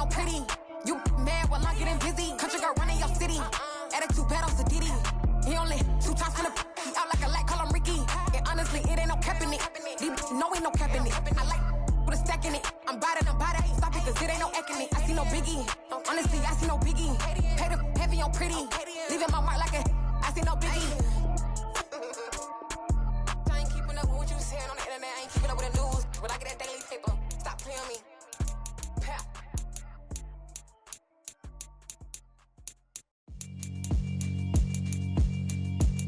on pretty. You mad while I'm getting busy. Country girl running your city. Attitude bad on Sadidi. He only 2 times from the he out like a light, call him Ricky. And honestly, it ain't no cap in it. These know ain't no cap in it. I like with a stack in it. I'm bad, stop it, cause it ain't no acting it. I see no biggie. Honestly, I see no biggie. Pay the heavy on pretty. Leaving my mark like a I see no biggie. I ain't keeping up with what you saying on the internet. I ain't keeping up with the news. When I get that daily paper, stop playing me. Pow.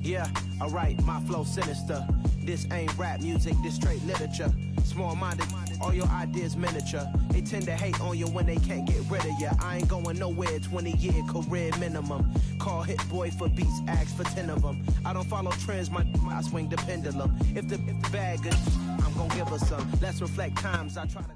Yeah, alright, my flow sinister. This ain't rap music, this straight literature. Small-minded, all your ideas miniature. They tend to hate on you when they can't get rid of you. I ain't going nowhere, 20-year career minimum. Call Hit Boy for beats, ask for 10 of them. I don't follow trends, I swing the pendulum. If the bag good, I'm gonna give her some. Let's reflect times I try to...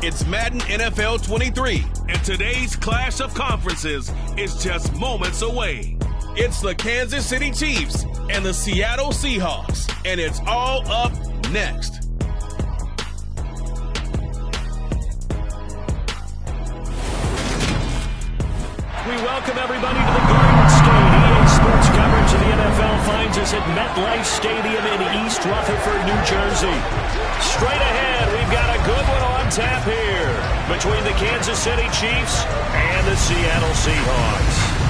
It's Madden NFL 23, and today's clash of conferences is just moments away. It's the Kansas City Chiefs and the Seattle Seahawks, and it's all up next. We welcome everybody to the Garden State. EA Sports coverage of the NFL finds us at MetLife Stadium in East Rutherford, New Jersey. Straight ahead, we've got a good one on tap here between the Kansas City Chiefs and the Seattle Seahawks.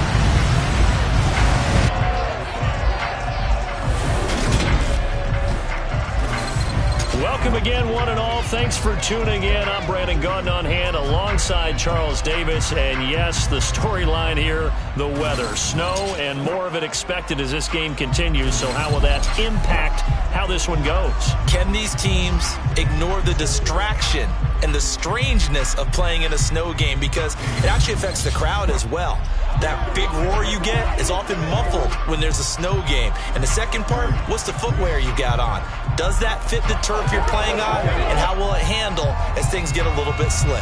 Welcome again, one and all. Thanks for tuning in. I'm Brandon Gaudin on hand alongside Charles Davis. And yes, the storyline here, the weather. Snow and more of it expected as this game continues. So how will that impact how this one goes? Can these teams ignore the distraction and the strangeness of playing in a snow game? Because it actually affects the crowd as well. That big roar you get is often muffled when there's a snow game. And the second part, what's the footwear you got on? Does that fit the turf you're playing on? And how will it handle as things get a little bit slick?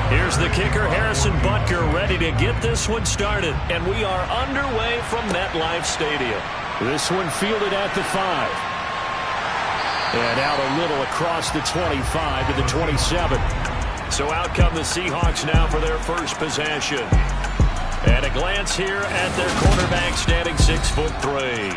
Here's the kicker, Harrison Butker, ready to get this one started. And we are underway from MetLife Stadium. This one fielded at the 5. And out a little across the 25 to the 27. So out come the Seahawks now for their first possession. And a glance here at their quarterback standing 6'3".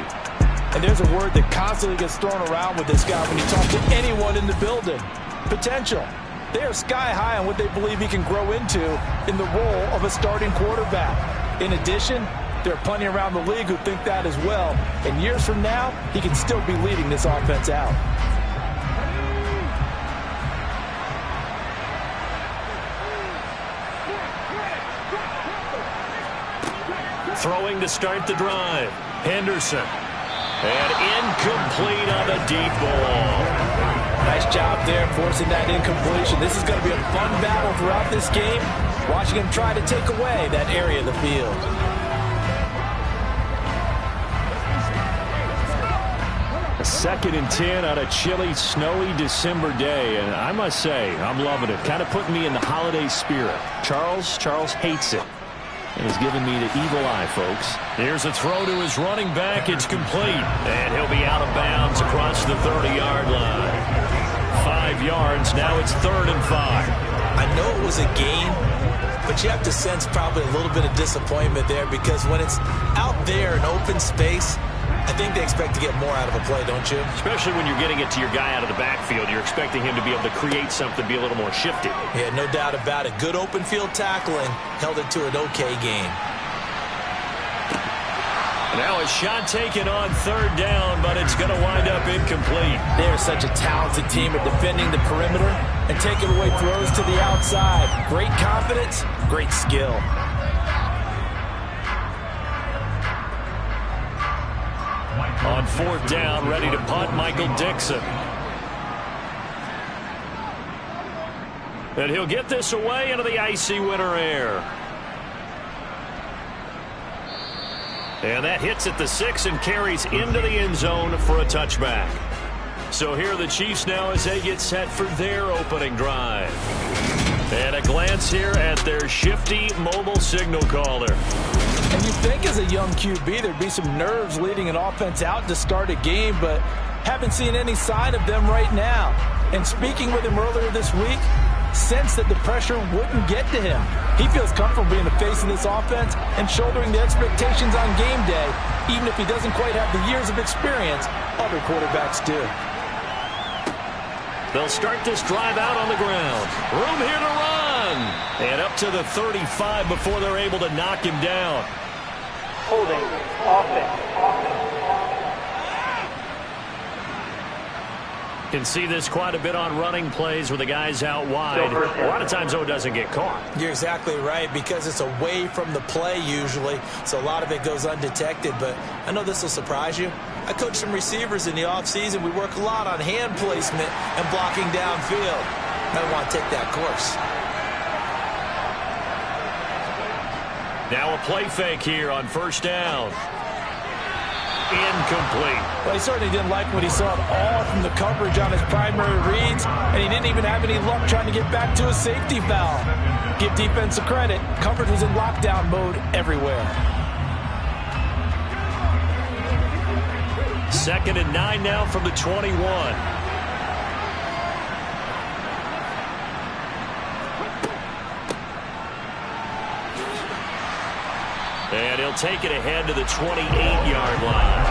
And there's a word that constantly gets thrown around with this guy when you talk to anyone in the building. Potential. They are sky high on what they believe he can grow into in the role of a starting quarterback. In addition, there are plenty around the league who think that as well. And years from now, he can still be leading this offense out. Throwing to start the drive. Henderson. And incomplete on a deep ball. Nice job there forcing that incompletion. This is going to be a fun battle throughout this game. Watching him try to take away that area of the field. A 2nd and 10 on a chilly, snowy December day. And I must say, I'm loving it. Kind of putting me in the holiday spirit. Charles hates it. And he's giving me the evil eye, folks. Here's a throw to his running back. It's complete. And he'll be out of bounds across the 30-yard line. 5 yards. Now it's 3rd and 5. I know it was a gain, but you have to sense probably a little bit of disappointment there because when it's out there in open space, I think they expect to get more out of a play, don't you? Especially when you're getting it to your guy out of the backfield. You're expecting him to be able to create something, be a little more shifty. Yeah, no doubt about it. Good open field tackling held it to an okay game. Now a shot taken on third down, but it's going to wind up incomplete. They're such a talented team at defending the perimeter and taking away throws to the outside. Great confidence, great skill. On fourth down, ready to punt, Michael Dixon. And he'll get this away into the icy winter air. And that hits at the 6 and carries into the end zone for a touchback. So here are the Chiefs now as they get set for their opening drive. And a glance here at their shifty mobile signal caller. And you think as a young QB there'd be some nerves leading an offense out to start a game, but haven't seen any sign of them right now. And speaking with him earlier this week, sensed that the pressure wouldn't get to him. He feels comfortable being the face of this offense and shouldering the expectations on game day, even if he doesn't quite have the years of experience other quarterbacks do. They'll start this drive out on the ground. Room here to run. And up to the 35 before they're able to knock him down. Holding offense. Can see this quite a bit on running plays where the guy's out wide. A lot of times, though, it doesn't get caught. You're exactly right, because it's away from the play usually, so a lot of it goes undetected. But I know this will surprise you. I coach some receivers in the offseason. We work a lot on hand placement and blocking downfield. I don't want to take that course. Now a play fake here on first down. Incomplete. Well, he certainly didn't like what he saw at all from the coverage on his primary reads, and he didn't even have any luck trying to get back to his safety valve. Give defense a credit. Coverage was in lockdown mode everywhere. 2nd and 9 now from the 21. And he'll take it ahead to the 28-yard line.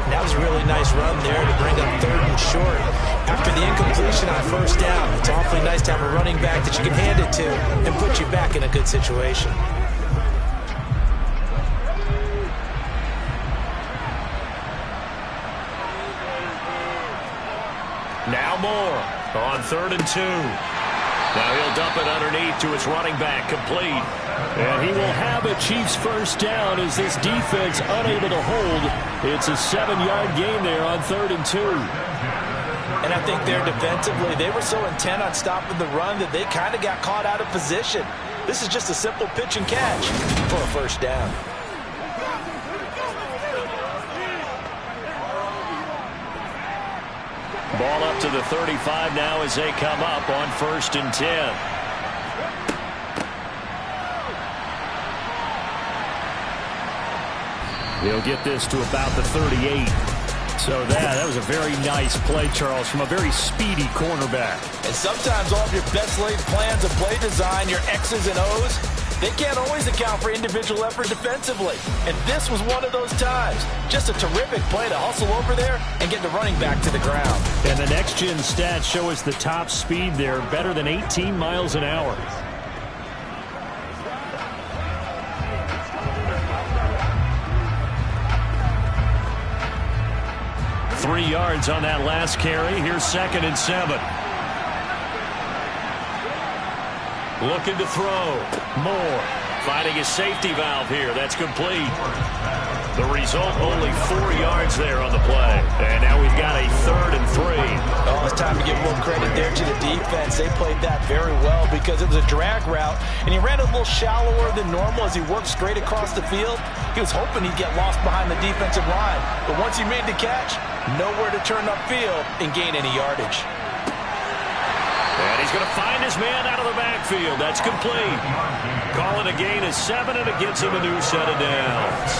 That was a really nice run there to bring up 3rd and short. After the incompletion on first down, it's awfully nice to have a running back that you can hand it to and put you back in a good situation. Now Moore on 3rd and 2. Now he'll dump it underneath to his running back, complete. And he will have a Chiefs first down as this defense unable to hold. It's a 7-yard gain there on 3rd and 2. And I think there defensively, they were so intent on stopping the run that they kind of got caught out of position. This is just a simple pitch and catch for a first down. Ball up to the 35 now as they come up on 1st and 10. He'll get this to about the 38. So that was a very nice play, Charles, from a very speedy cornerback. And sometimes all of your best laid plans of play design, your X's and O's, they can't always account for individual effort defensively. And this was one of those times. Just a terrific play to hustle over there and get the running back to the ground. And the next-gen stats show us the top speed there, better than 18 miles an hour. Three yards on that last carry. Here's 2nd and 7. Looking to throw. Moore finding his safety valve here. That's complete. The result, only 4 yards there on the play. And now we've got a 3rd and 3. Oh, it's time to give more credit there to the defense. They played that very well because it was a drag route, and he ran a little shallower than normal as he worked straight across the field. He was hoping he'd get lost behind the defensive line. But once he made the catch, nowhere to turn upfield and gain any yardage. And he's going to find his man out of the backfield. That's complete. Calling a gain of 7, and it gets him a new set of downs.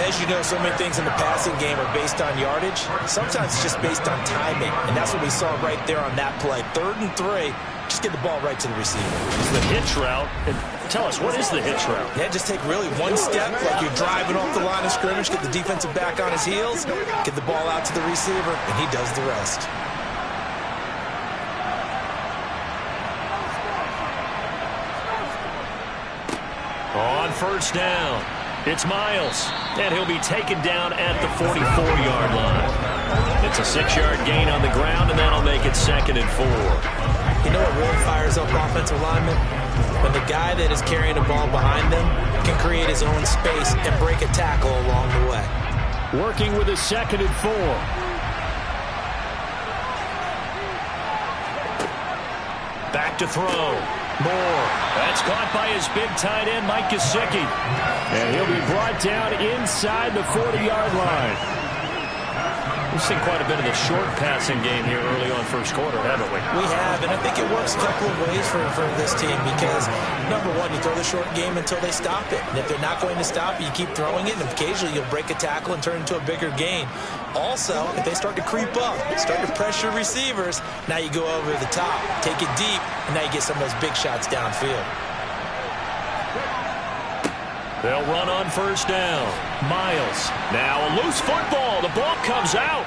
As you know, so many things in the passing game are based on yardage. Sometimes it's just based on timing, and that's what we saw right there on that play. 3rd and 3, just get the ball right to the receiver. It's the hitch route. And tell us, what is the hitch route? Yeah, just take really one step like you're driving off the line of scrimmage, get the defensive back on his heels, get the ball out to the receiver, and he does the rest. On first down. It's Miles, and he'll be taken down at the 44-yard line. It's a 6-yard gain on the ground, and that'll make it 2nd and 4. You know what really fires up offensive linemen? When the guy that is carrying the ball behind them can create his own space and break a tackle along the way. Working with a 2nd and 4. Back to throw. Moore. That's caught by his big tight end, Mike Gesicki. And he'll be brought down inside the 40-yard line. We've seen quite a bit of the short passing game here early on first quarter, haven't we? We have, and I think it works a couple of ways for this team because, number one, you throw the short game until they stop it. And if they're not going to stop it, you keep throwing it, and occasionally you'll break a tackle and turn it into a bigger gain. Also, if they start to creep up, start to pressure receivers, now you go over the top, take it deep, and now you get some of those big shots downfield. They'll run on first down. Miles. Now a loose football. The ball comes out.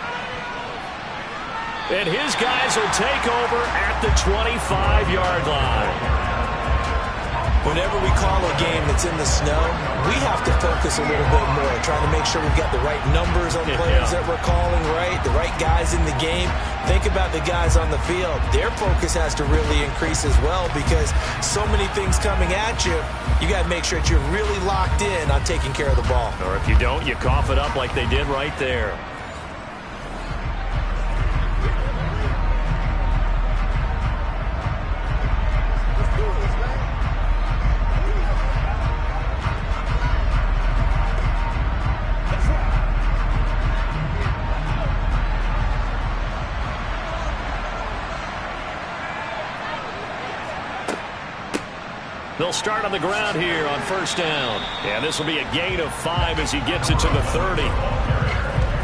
And his guys will take over at the 25-yard line. Whenever we call a game that's in the snow, we have to focus a little bit more, trying to make sure we've got the right numbers on players that we're calling right, the right guys in the game. Think about the guys on the field. Their focus has to really increase as well because so many things coming at you, you got to make sure that you're really locked in on taking care of the ball. Or if you don't, you cough it up like they did right there. They'll start on the ground here on first down. And this will be a gain of 5 as he gets it to the 30.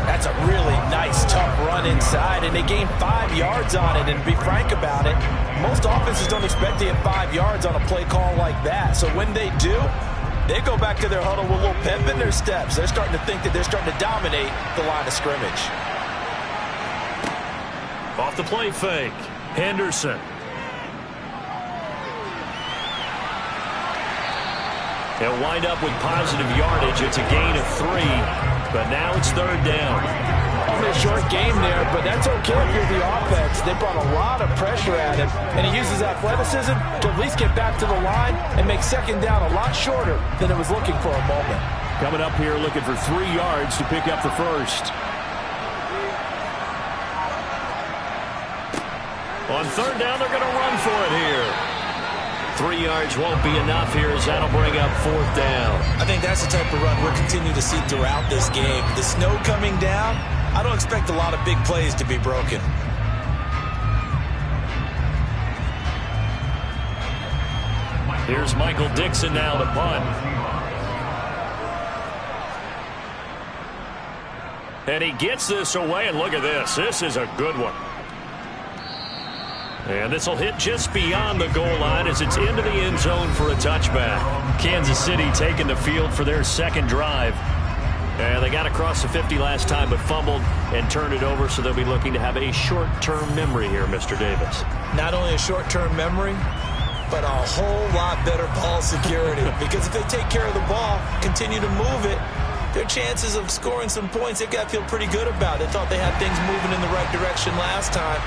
That's a really nice, tough run inside, and they gain 5 yards on it. And to be frank about it, most offenses don't expect to get 5 yards on a play call like that. So when they do, they go back to their huddle with a little pep in their steps. They're starting to think that they're starting to dominate the line of scrimmage. Off the play fake, Henderson. They'll wind up with positive yardage. It's a gain of 3, but now it's third down. Only a short game there, but that's okay if you're the offense. They brought a lot of pressure at him, and he uses athleticism to at least get back to the line and make second down a lot shorter than it was looking for a moment. Coming up here looking for 3 yards to pick up the first. On third down, they're going to run for it here. 3 yards won't be enough here as that'll bring up fourth down. I think that's the type of run we'll continue to see throughout this game. The snow coming down, I don't expect a lot of big plays to be broken. Here's Michael Dixon now to punt. And he gets this away, and look at this. This is a good one. And this will hit just beyond the goal line as it's into the end zone for a touchback. Kansas City taking the field for their second drive. And they got across the 50 last time but fumbled and turned it over, so they'll be looking to have a short-term memory here, Mr. Davis. Not only a short-term memory, but a whole lot better ball security. Because if they take care of the ball, continue to move it, their chances of scoring some points, they've got to feel pretty good about. They thought they had things moving in the right direction last time.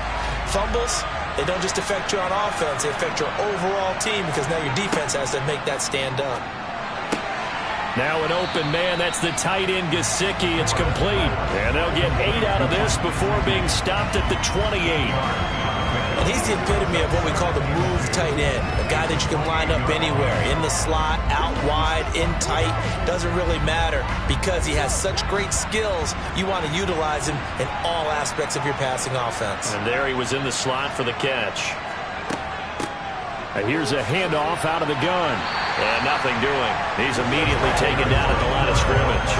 Fumbles, they don't just affect you on offense, they affect your overall team because now your defense has to make that stand up. Now an open man, that's the tight end Gesicki. It's complete. And they'll get 8 out of this before being stopped at the 28. And he's the epitome of what we call the move tight end. A guy that you can line up anywhere, in the slot, out wide, in tight, doesn't really matter because he has such great skills. You want to utilize him in all aspects of your passing offense. And there he was in the slot for the catch. And here's a handoff out of the gun. And nothing doing. He's immediately taken down at the line of scrimmage.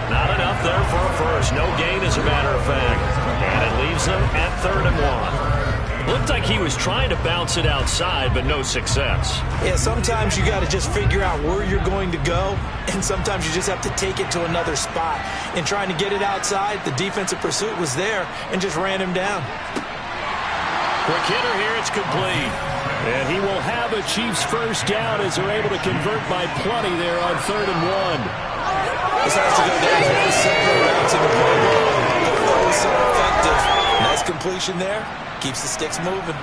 Not enough there for a first. No gain, as a matter of fact. And it leaves them at 3rd and 1. Looked like he was trying to bounce it outside, but no success. Yeah, sometimes you got to just figure out where you're going to go, and sometimes you just have to take it to another spot. In trying to get it outside, the defensive pursuit was there and just ran him down. Quick hitter here, it's complete. And he will have a Chiefs first down as they're able to convert by plenty there on 3rd and 1. This has to go down to one of the simpler routes in the playbook, but always so effective. Nice completion there. Keeps the sticks moving.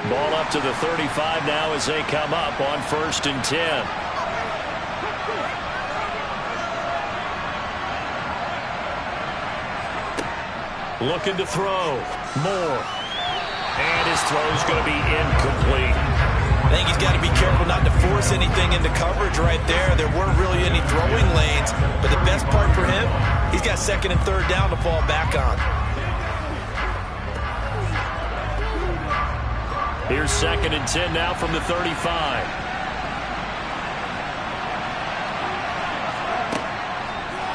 Ball up to the 35 now as they come up on 1st and 10. Looking to throw. Moore. And his throw's going to be incomplete. I think he's got to be careful not to force anything into coverage right there. There weren't really any throwing lanes, but the best part for him, he's got 2nd and 3rd down to fall back on. Here's 2nd and 10 now from the 35.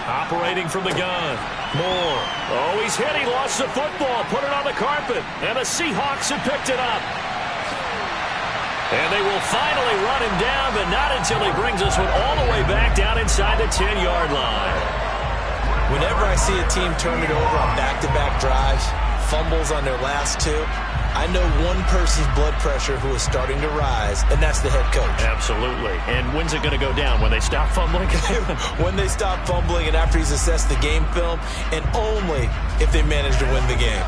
Operating from the gun. Moore. Oh, he's hit. He lost the football. Put it on the carpet. And the Seahawks have picked it up. And they will finally run him down, but not until he brings us one all the way back down inside the 10-yard line. Whenever I see a team turn it over on back-to-back drives, fumbles on their last 2, I know one person's blood pressure who is starting to rise, and that's the head coach. Absolutely. And when's it going to go down? When they stop fumbling? When they stop fumbling and after he's assessed the game film, and only if they manage to win the game.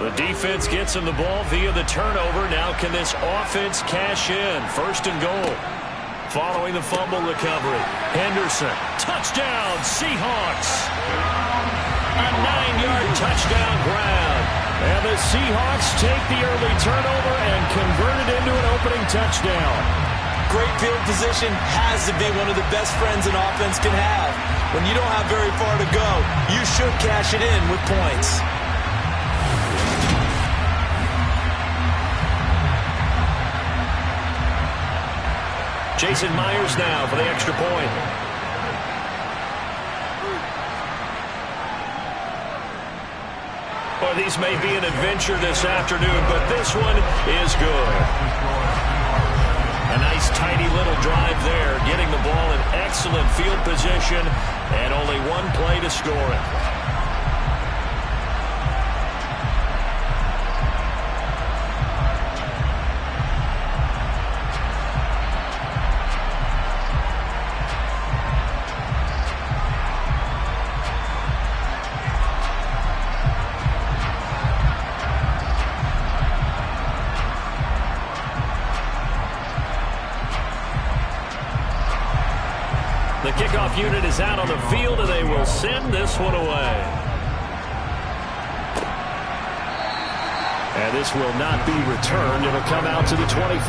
The defense gets him the ball via the turnover. Now can this offense cash in? 1st and goal. Following the fumble recovery. Henderson. Touchdown, Seahawks. A 9-yard touchdown grab. And the Seahawks take the early turnover and convert it into an opening touchdown. Great field position has to be one of the best friends an offense can have. When you don't have very far to go, you should cash it in with points. Jason Myers now for the extra point. Well, these may be an adventure this afternoon, but this one is good. A nice, tidy little drive there, getting the ball in excellent field position, and only one play to score it. The kickoff unit is out on the field, and they will send this one away. And this will not be returned. It'll come out to the 25.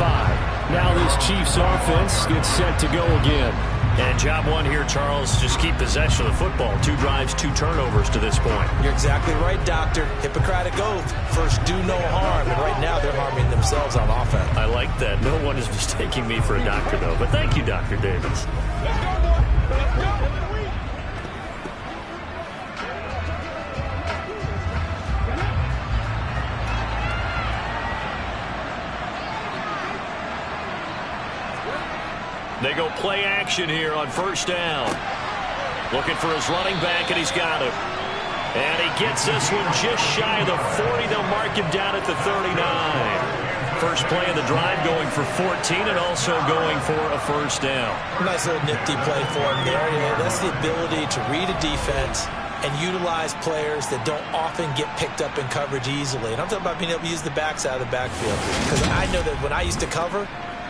Now this Chiefs offense gets set to go again. And job one here, Charles, just keep possession of the football. 2 drives, 2 turnovers to this point. You're exactly right, Doctor. Hippocratic oath. First, do no harm. And right now, they're harming themselves on offense. I like that. No one is mistaking me for a doctor, though. But thank you, Dr. Davis. They go play action here on 1st down. Looking for his running back, and he's got him. And he gets this one just shy of the 40. They'll mark him down at the 39. First play of the drive, going for 14 and also going for a 1st down. Nice little nifty play for him there. Yeah, that's the ability to read a defense and utilize players that don't often get picked up in coverage easily. And I'm talking about being able to use the backs out of the backfield. Because I know that when I used to cover,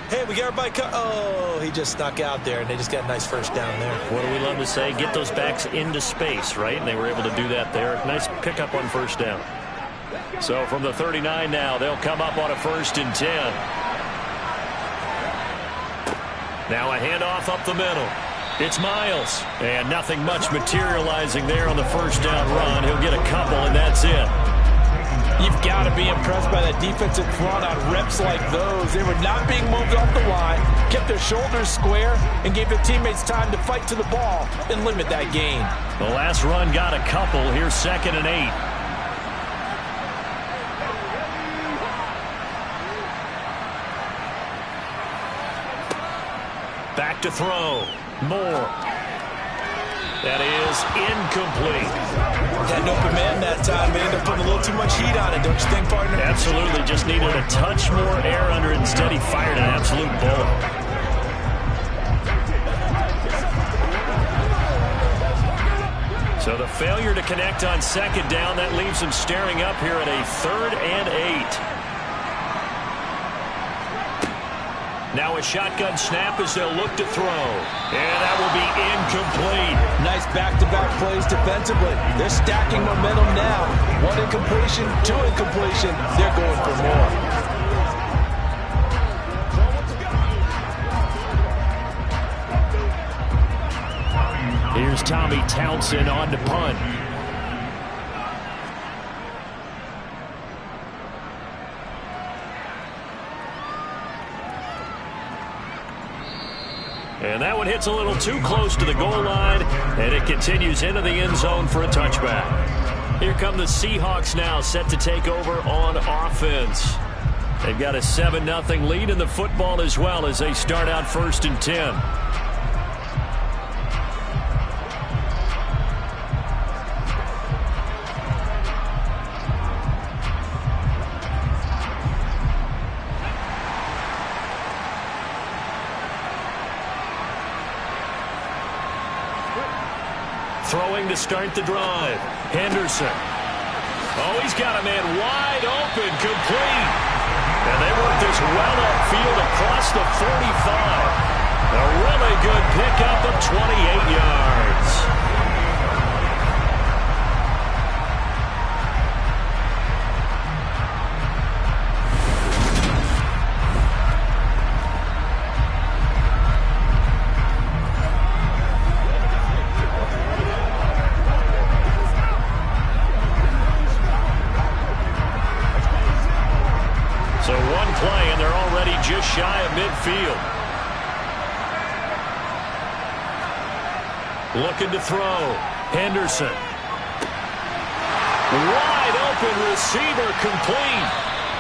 hey, we got everybody oh, he just snuck out there, and they just got a nice 1st down there. What do we love to say? Get those backs into space, right? And they were able to do that there. Nice pickup on 1st down. So from the 39 now, they'll come up on a 1st and 10. Now a handoff up the middle. It's Miles. And nothing much materializing there on the 1st down run. He'll get a couple, and that's it. You've got to be impressed by that defensive front on reps like those. They were not being moved off the line, kept their shoulders square, and gave their teammates time to fight to the ball and limit that gain. The last run got a couple. Here's 2nd and 8. Back to throw. Moore. That is incomplete. Had an open man that time. They ended up putting a little too much heat on it, don't you think, partner? Absolutely. Just needed a touch more air under it. Instead, he fired an absolute bullet. So the failure to connect on 2nd down, that leaves him staring up here at a 3rd and 8. Now a shotgun snap as they'll look to throw. And that will be incomplete. Nice back-to-back plays defensively. They're stacking momentum now. 1 incompletion, 2 incompletion. They're going for more. Here's Tommy Townsend on to punt. And that one hits a little too close to the goal line, and it continues into the end zone for a touchback. Here come the Seahawks now, set to take over on offense. They've got a 7-0 lead in the football as well as they start out 1st and 10. Throwing to start the drive. Henderson. Oh, he's got a man wide open, complete. And they work this well upfield across the 45. A really good pickup of 28 yards. Just shy of midfield. Looking to throw. Henderson. Wide open receiver, complete.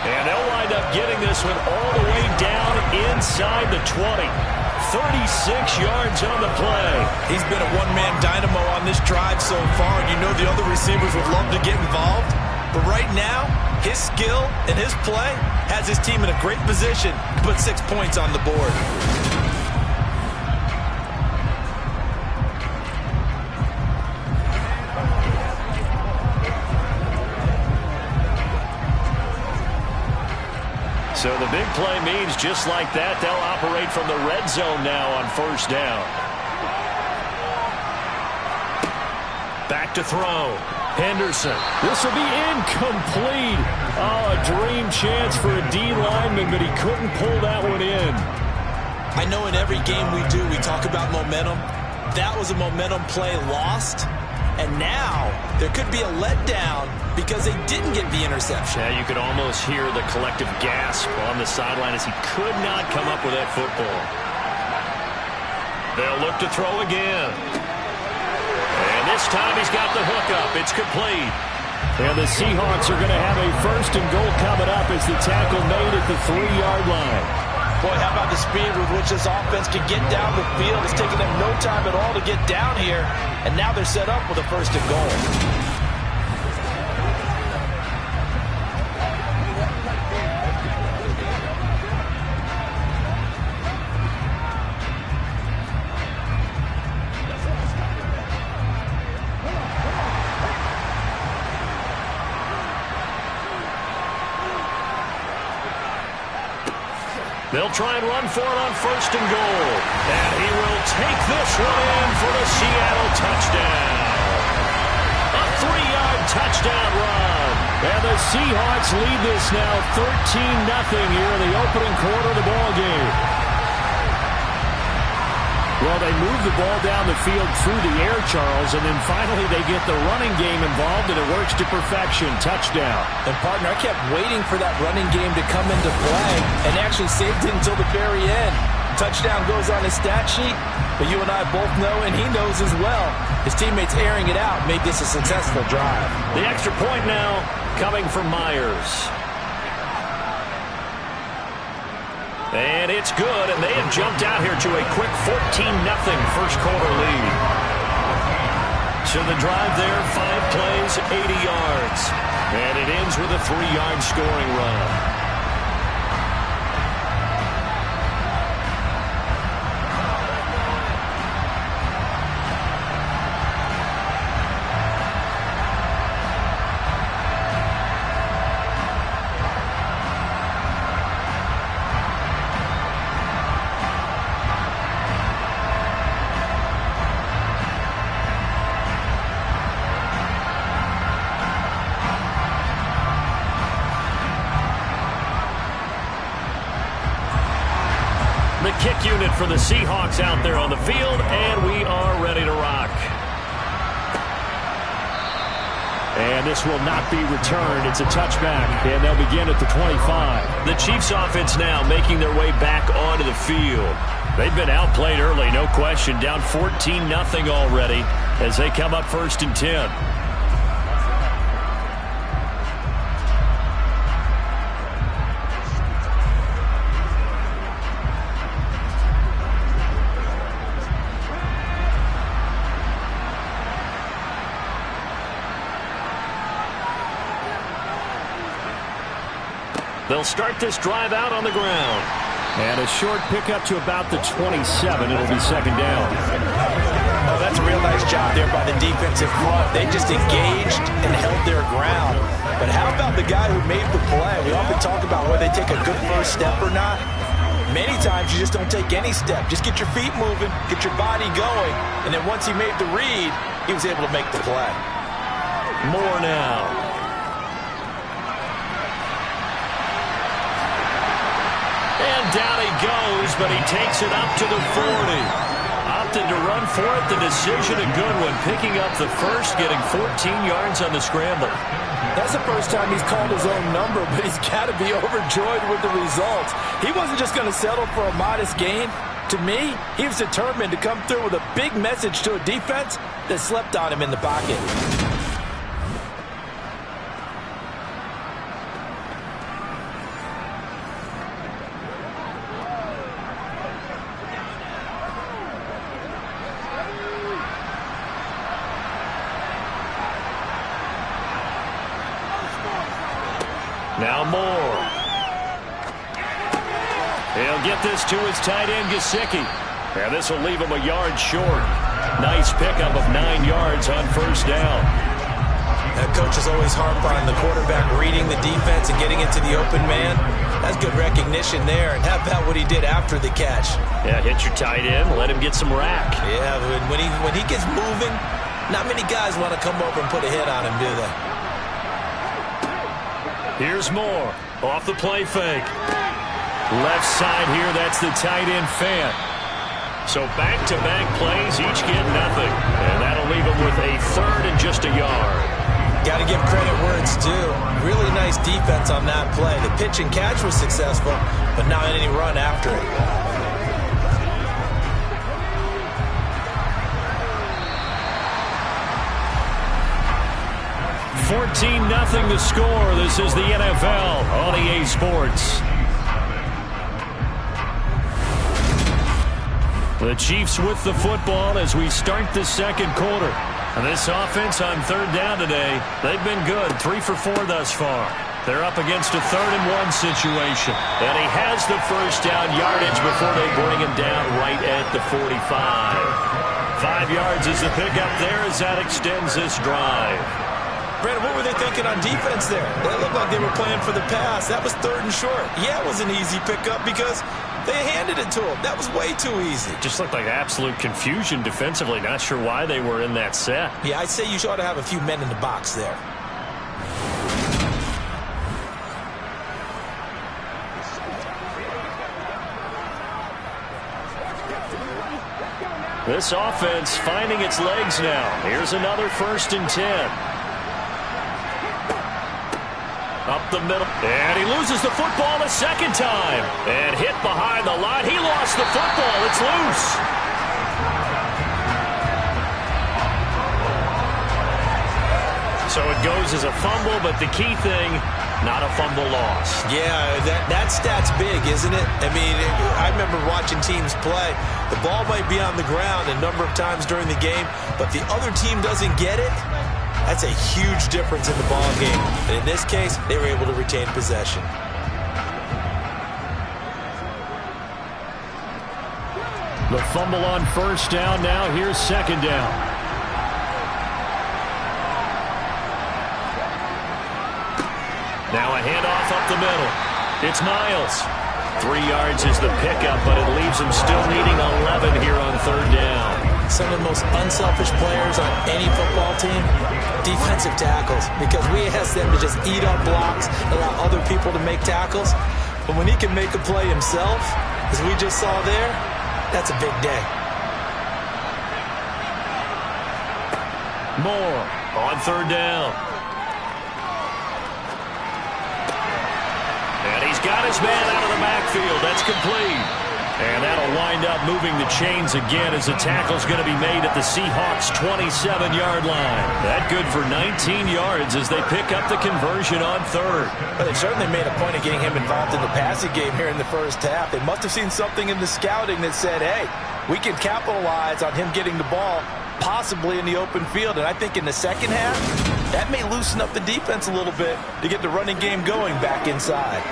And they'll wind up getting this one all the way down inside the 20. 36 yards on the play. He's been a one-man dynamo on this drive so far, and you know the other receivers would love to get involved. But right now, his skill and his play has his team in a great position to put 6 points on the board. So the big play means just like that, they'll operate from the red zone now on 1st down. Back to throw. Henderson. This will be incomplete. Oh, a dream chance for a D lineman, but he couldn't pull that one in. I know in every game we do, we talk about momentum. That was a momentum play lost. And now there could be a letdown because they didn't get the interception. Yeah, you could almost hear the collective gasp on the sideline as he could not come up with that football. They'll look to throw again. And this time he's got the hookup. It's complete. And the Seahawks are going to have a 1st and goal coming up as the tackle made at the 3-yard line. Boy, how about the speed with which this offense can get down the field? It's taken them no time at all to get down here. And now they're set up with a 1st and goal. They'll try and run for it on 1st and goal. And he will take this one in for the Seattle touchdown. A 3-yard touchdown run. And the Seahawks lead this now 13-0 here in the opening quarter of the ballgame. Well, Well, they move the ball down the field through the air, Charles, and then finally they get the running game involved, and it works to perfection. Touchdown. And, partner, I kept waiting for that running game to come into play and actually saved it until the very end. Touchdown goes on his stat sheet, but you and I both know, and he knows as well, his teammates airing it out made this a successful drive. The extra point now coming from Myers. And it's good, and they have jumped out here to a quick 14-0 first quarter lead. So the drive there, 5 plays, 80 yards. And it ends with a 3-yard scoring run. The kick unit for the Seahawks out there on the field, and we are ready to rock. And this will not be returned. It's a touchback, and they'll begin at the 25. The Chiefs offense now making their way back onto the field. They've been outplayed early, no question, down 14-0 already as they come up 1st and 10. They'll start this drive out on the ground. And a short pickup to about the 27. It'll be 2nd down. Oh, that's a real nice job there by the defensive front. They just engaged and held their ground. But how about the guy who made the play? We often talk about whether they take a good first step or not. Many times you just don't take any step. Just get your feet moving, get your body going. And then once he made the read, he was able to make the play. More now. And down he goes, but he takes it up to the 40. Opted to run for it. The decision a good one. Picking up the first, getting 14 yards on the scramble. That's the first time he's called his own number, but he's got to be overjoyed with the results. He wasn't just going to settle for a modest gain. To me, he was determined to come through with a big message to a defense that slept on him in the pocket. Now Moore. He'll get this to his tight end, Gesicki. And this will leave him a yard short. Nice pickup of 9 yards on 1st down. That coach is always harp on the quarterback reading the defense and getting into the open man. That's good recognition there. And how about what he did after the catch? Yeah, hit your tight end, let him get some rack. Yeah, when he gets moving, not many guys want to come over and put a hit on him, do they? Here's Moore off the play fake. Left side here, that's the tight end Fant. So back-to-back plays, each get nothing. And that'll leave him with a 3rd and just a yard. Got to give credit where it's due. Really nice defense on that play. The pitch and catch was successful, but not any run after it. 14-0 the score. This is the NFL on EA Sports. The Chiefs with the football as we start the 2nd quarter. And this offense on 3rd down today, they've been good. 3 for 4 thus far. They're up against a 3rd and 1 situation. And he has the first down yardage before they bring him down right at the 45. 5 yards is the pickup there as that extends this drive. Brandon, what were they thinking on defense there? They looked like they were playing for the pass. That was 3rd and short. Yeah, it was an easy pickup because they handed it to him. That was way too easy. Just looked like absolute confusion defensively. Not sure why they were in that set. Yeah, I'd say you ought to have a few men in the box there. This offense finding its legs now. Here's another 1st and 10. Up the middle. And he loses the football a second time. And hit behind the line. He lost the football. It's loose. So it goes as a fumble, but the key thing, not a fumble loss. Yeah, that stat's big, isn't it? I mean, I remember watching teams play. The ball might be on the ground a number of times during the game, but the other team doesn't get it. That's a huge difference in the ball game. And in this case, they were able to retain possession. The fumble on 1st down. Now here's 2nd down. Now a handoff up the middle. It's Miles. 3 yards is the pickup, but it leaves him still needing 11 here on 3rd down. Some of the most unselfish players on any football team, defensive tackles, because we ask them to just eat up blocks, allow other people to make tackles. But when he can make a play himself, as we just saw there, that's a big day. Moore on 3rd down. And he's got his man out of the backfield. That's complete. And that'll wind up moving the chains again as the tackle's going to be made at the Seahawks' 27-yard line. That good for 19 yards as they pick up the conversion on 3rd. But they certainly made a point of getting him involved in the passing game here in the 1st half. They must have seen something in the scouting that said, hey, we can capitalize on him getting the ball possibly in the open field. And I think in the 2nd half, that may loosen up the defense a little bit to get the running game going back inside.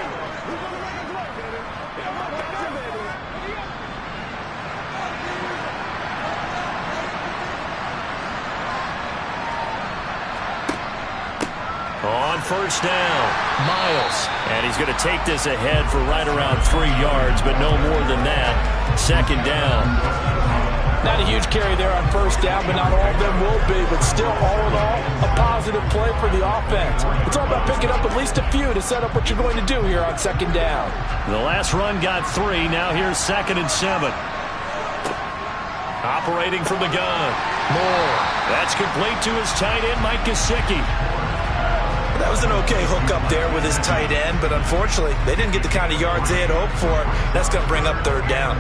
On 1st down, Miles. And he's going to take this ahead for right around 3 yards, but no more than that. 2nd down. Not a huge carry there on 1st down, but not all of them will be. But still, all in all, a positive play for the offense. It's all about picking up at least a few to set up what you're going to do here on 2nd down. The last run got 3. Now here's 2nd and 7. Operating from the gun. Moore. That's complete to his tight end, Mike Gesicki. That was an okay hook up there with his tight end, but unfortunately, they didn't get the kind of yards they had hoped for. That's going to bring up 3rd down.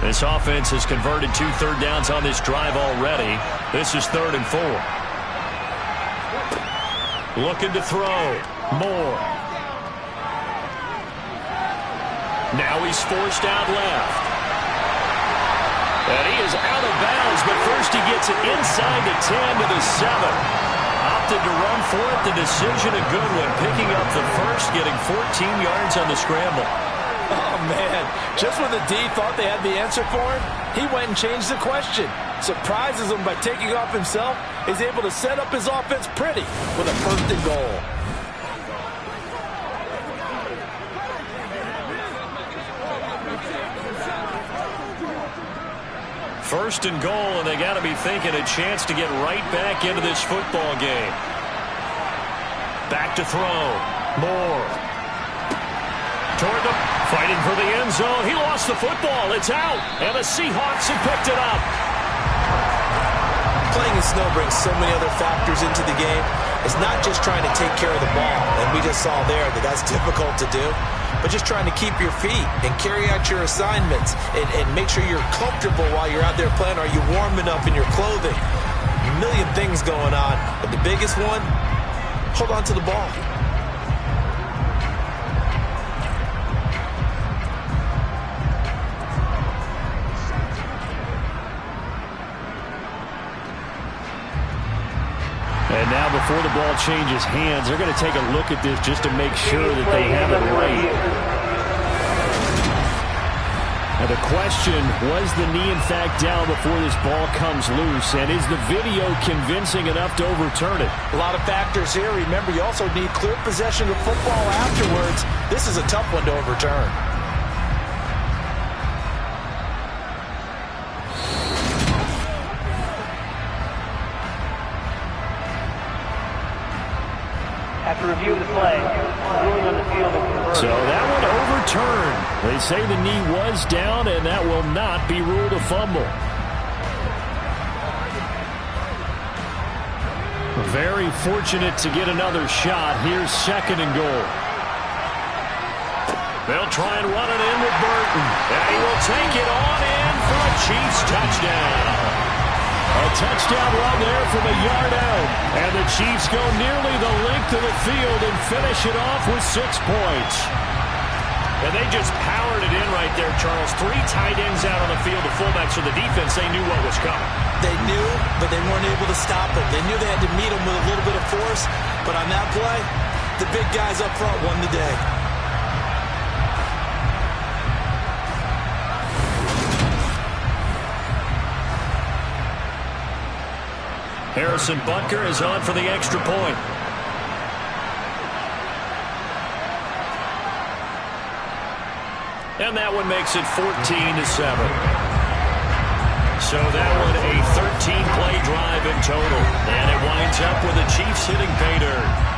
This offense has converted 2 third downs on this drive already. This is 3rd and 4. Looking to throw. Moore. Now he's forced out left. And he is out of bounds, but first he gets it inside the 10 to the 7. Opted to run for it. The decision a good one. Picking up the first, getting 14 yards on the scramble. Oh, man. Just when the D thought they had the answer for him, he went and changed the question. Surprises him by taking off himself. He's able to set up his offense pretty with a 1st and goal. First and goal, and they got to be thinking a chance to get right back into this football game. Back to throw. Moore. Toward the fighting for the end zone. He lost the football. It's out, and the Seahawks have picked it up. Playing in snow brings so many other factors into the game. It's not just trying to take care of the ball, and we just saw there that that's difficult to do, but just trying to keep your feet and carry out your assignments and make sure you're comfortable while you're out there playing. Are you warm enough in your clothing? A million things going on, but the biggest one, hold on to the ball. And now before the ball changes hands, they're going to take a look at this just to make sure that they have it right. Now the question, was the knee in fact down before this ball comes loose? And is the video convincing enough to overturn it? A lot of factors here. Remember, you also need clear possession of football afterwards. This is a tough one to overturn. After review of the play, ruling on the field is converted. So that one overturned. They say the knee was down, and that will not be ruled a fumble. Very fortunate to get another shot. Here's 2nd and goal. They'll try and run it in with Burton. And he will take it on in for a Chiefs touchdown. A touchdown run there from a yard out. And the Chiefs go nearly the length of the field and finish it off with 6 points. And they just powered it in right there, Charles. 3 tight ends out on the field. The fullbacks for the defense, they knew what was coming. They knew, but they weren't able to stop him. They knew they had to meet him with a little bit of force. But on that play, the big guys up front won the day. Harrison Butker is on for the extra point. And that one makes it 14-7. So that one a 13-play drive in total. And it winds up with the Chiefs hitting pay dirt.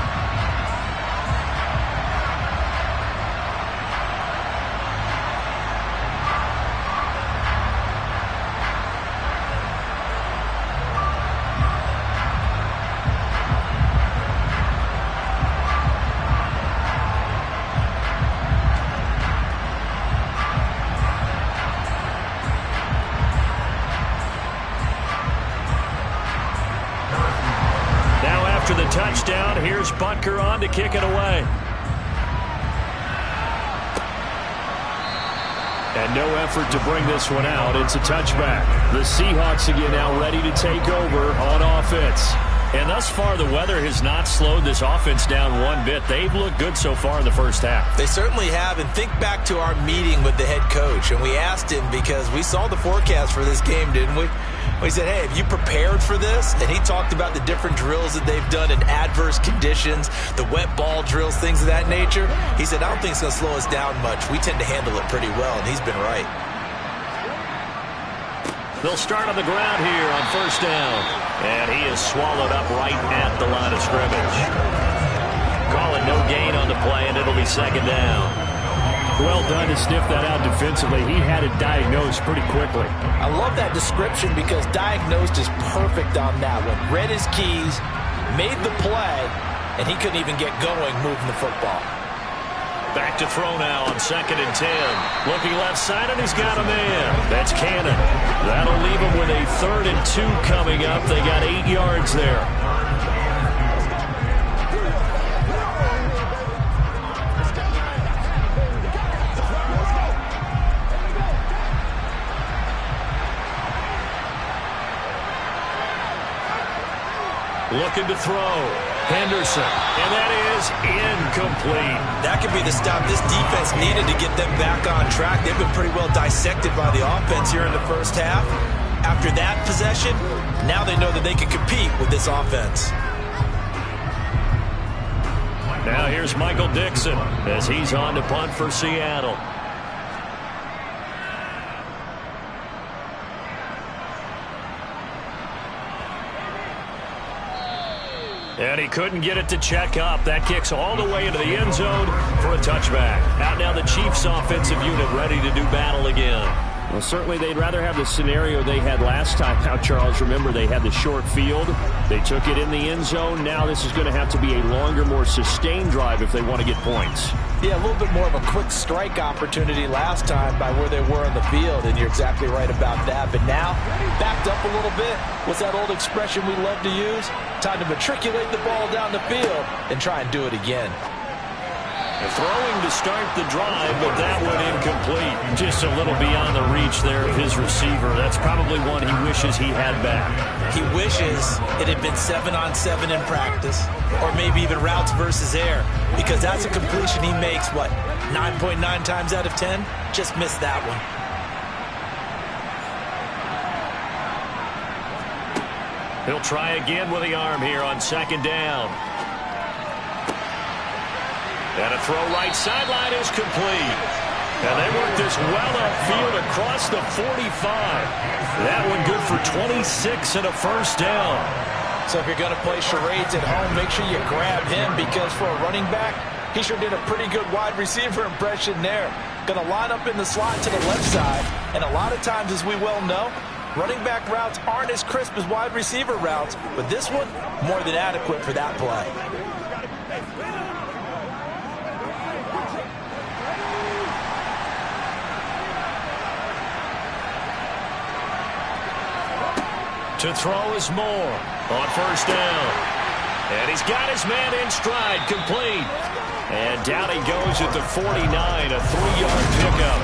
After the touchdown, here's Butker on to kick it away. And no effort to bring this one out. It's a touchback. The Seahawks again now ready to take over on offense. And thus far, the weather has not slowed this offense down one bit. They've looked good so far in the first half. They certainly have. And think back to our meeting with the head coach. And we asked him, because we saw the forecast for this game, didn't we? We said, hey, have you prepared for this? And he talked about the different drills that they've done in adverse conditions, the wet ball drills, things of that nature. He said, I don't think it's going to slow us down much. We tend to handle it pretty well, and he's been right. They'll start on the ground here on first down. And he is swallowed up right at the line of scrimmage. Calling no gain on the play, and it'll be 2nd down. Well done to sniff that out defensively. He had it diagnosed pretty quickly. I love that description because diagnosed is perfect on that one. Read his keys, made the play, and he couldn't even get going moving the football. Back to throw now on 2nd and 10. Looking left side, and he's got a man. That's Cannon. That'll leave him with a 3rd and 2 coming up. They got 8 yards there. Looking to throw. Henderson. And that is incomplete. That could be the stop this defense needed to get them back on track. They've been pretty well dissected by the offense here in the first half. After that possession, now they know that they can compete with this offense. Now here's Michael Dixon as he's on to punt for Seattle. And he couldn't get it to check up. That kicks all the way into the end zone for a touchback. Out now the Chiefs offensive unit ready to do battle again. Well, certainly they'd rather have the scenario they had last time. Now, Charles, remember they had the short field. They took it in the end zone. Now this is going to have to be a longer, more sustained drive if they want to get points. Yeah, a little bit more of a quick strike opportunity last time by where they were on the field, and you're exactly right about that. But now, backed up a little bit. What's that old expression we love to use? Time to matriculate the ball down the field and try and do it again. Throwing to start the drive, but that one incomplete. Just a little beyond the reach there of his receiver. That's probably one he wishes he had back. He wishes it had been 7-on-7 in practice, or maybe even routes versus air, because that's a completion he makes, what, 9.9 times out of 10? Just missed that one. He'll try again with the arm here on 2nd down. And a throw right sideline is complete. And they work this well upfield across the 45. That one good for 26 and a first down. So if you're going to play charades at home, make sure you grab him, because for a running back, he sure did a pretty good wide receiver impression there. Going to line up in the slot to the left side, and a lot of times, as we well know, running back routes aren't as crisp as wide receiver routes, but this one, more than adequate for that play. To throw is Moore on first down. And he's got his man in stride, complete. And down he goes at the 49, a 3-yard pickup.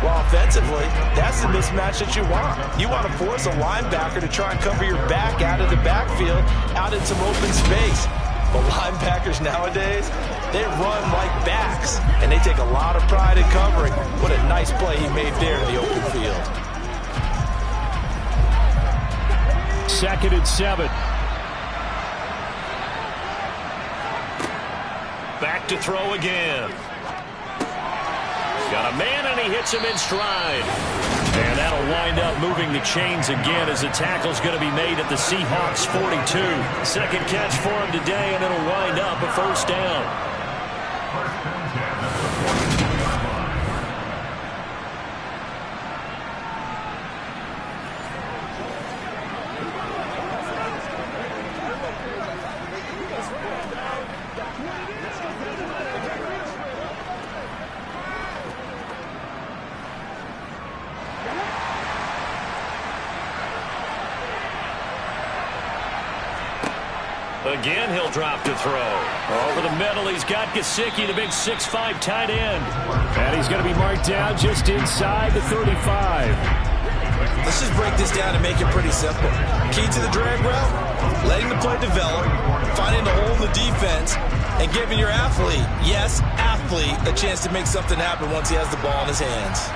Well, offensively, that's the mismatch that you want. You want to force a linebacker to try and cover your back out of the backfield, out in some open space. But linebackers nowadays, they run like backs, and they take a lot of pride in covering. What a nice play he made there in the open field. 2nd and 7. Back to throw again. Got a man, and he hits him in stride. And that'll wind up moving the chains again as the tackle's going to be made at the Seahawks 42. Second catch for him today, and it'll wind up a first down. Again, he'll drop to throw. Over the middle, he's got Gesicki, the big 6'5" tight end. And he's going to be marked down just inside the 35. Let's just break this down and make it pretty simple. Key to the drag route, letting the play develop, finding the hole in the defense, and giving your athlete, yes, athlete, a chance to make something happen once he has the ball in his hands.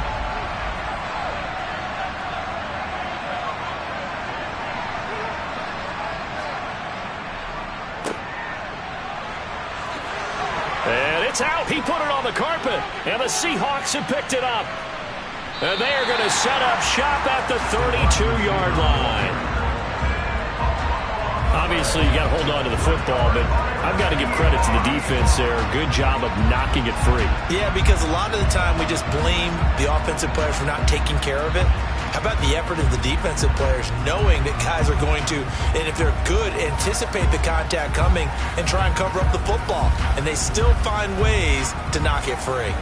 Out. He put it on the carpet, and the Seahawks have picked it up. And they are going to set up shop at the 32-yard line. Obviously, you got to hold on to the football, but I've got to give credit to the defense there. Good job of knocking it free. Yeah, because a lot of the time we just blame the offensive players for not taking care of it. How about the effort of the defensive players knowing that guys are going to, and if they're good, anticipate the contact coming and try and cover up the football. And they still find ways to knock it free.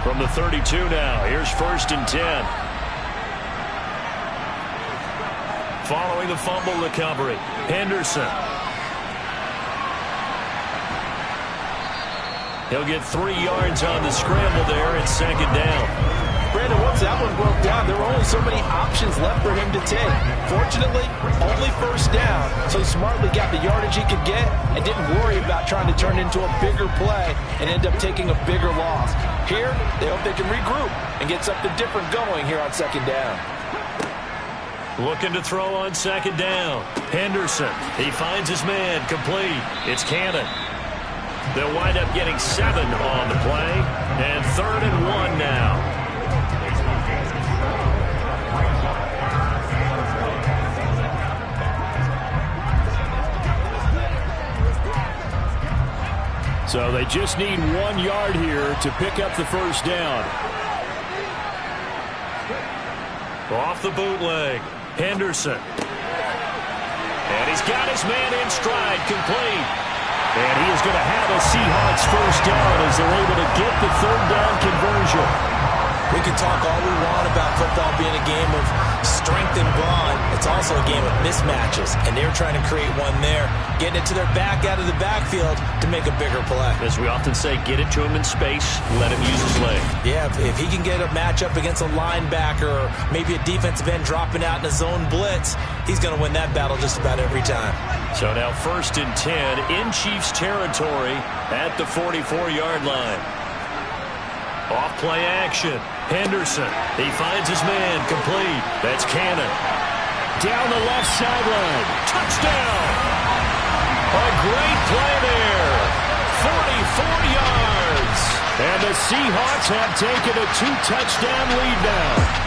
From the 32 now, here's 1st and 10. Following the fumble recovery, Henderson. He'll get 3 yards on the scramble there at 2nd down. Brandon, once that one broke down, there were only so many options left for him to take. Fortunately, only 1st down, so he smartly got the yardage he could get and didn't worry about trying to turn it into a bigger play and end up taking a bigger loss. Here, they hope they can regroup and get something different going here on 2nd down. Looking to throw on 2nd down. Henderson, he finds his man, complete. It's Cannon. They'll wind up getting 7 on the play, and 3rd and 1 now. So they just need 1 yard here to pick up the 1st down. Off the bootleg. Henderson. And he's got his man in stride, complete. And he is going to have a Seahawks 1st down as they're able to get the 3rd down conversion. We can talk all we want about football being a game of strength and brawn. It's also a game of mismatches, and they're trying to create one there, getting it to their back out of the backfield to make a bigger play. As we often say, get it to him in space, let him use his leg. Yeah, if he can get a matchup against a linebacker or maybe a defensive end dropping out in a zone blitz, he's going to win that battle just about every time. So now 1st and 10 in Chiefs territory at the 44-yard line. Off play action. Henderson. He finds his man, complete. That's Cannon. Down the left sideline. Touchdown! A great play there. 44 yards. And the Seahawks have taken a 2-touchdown lead now.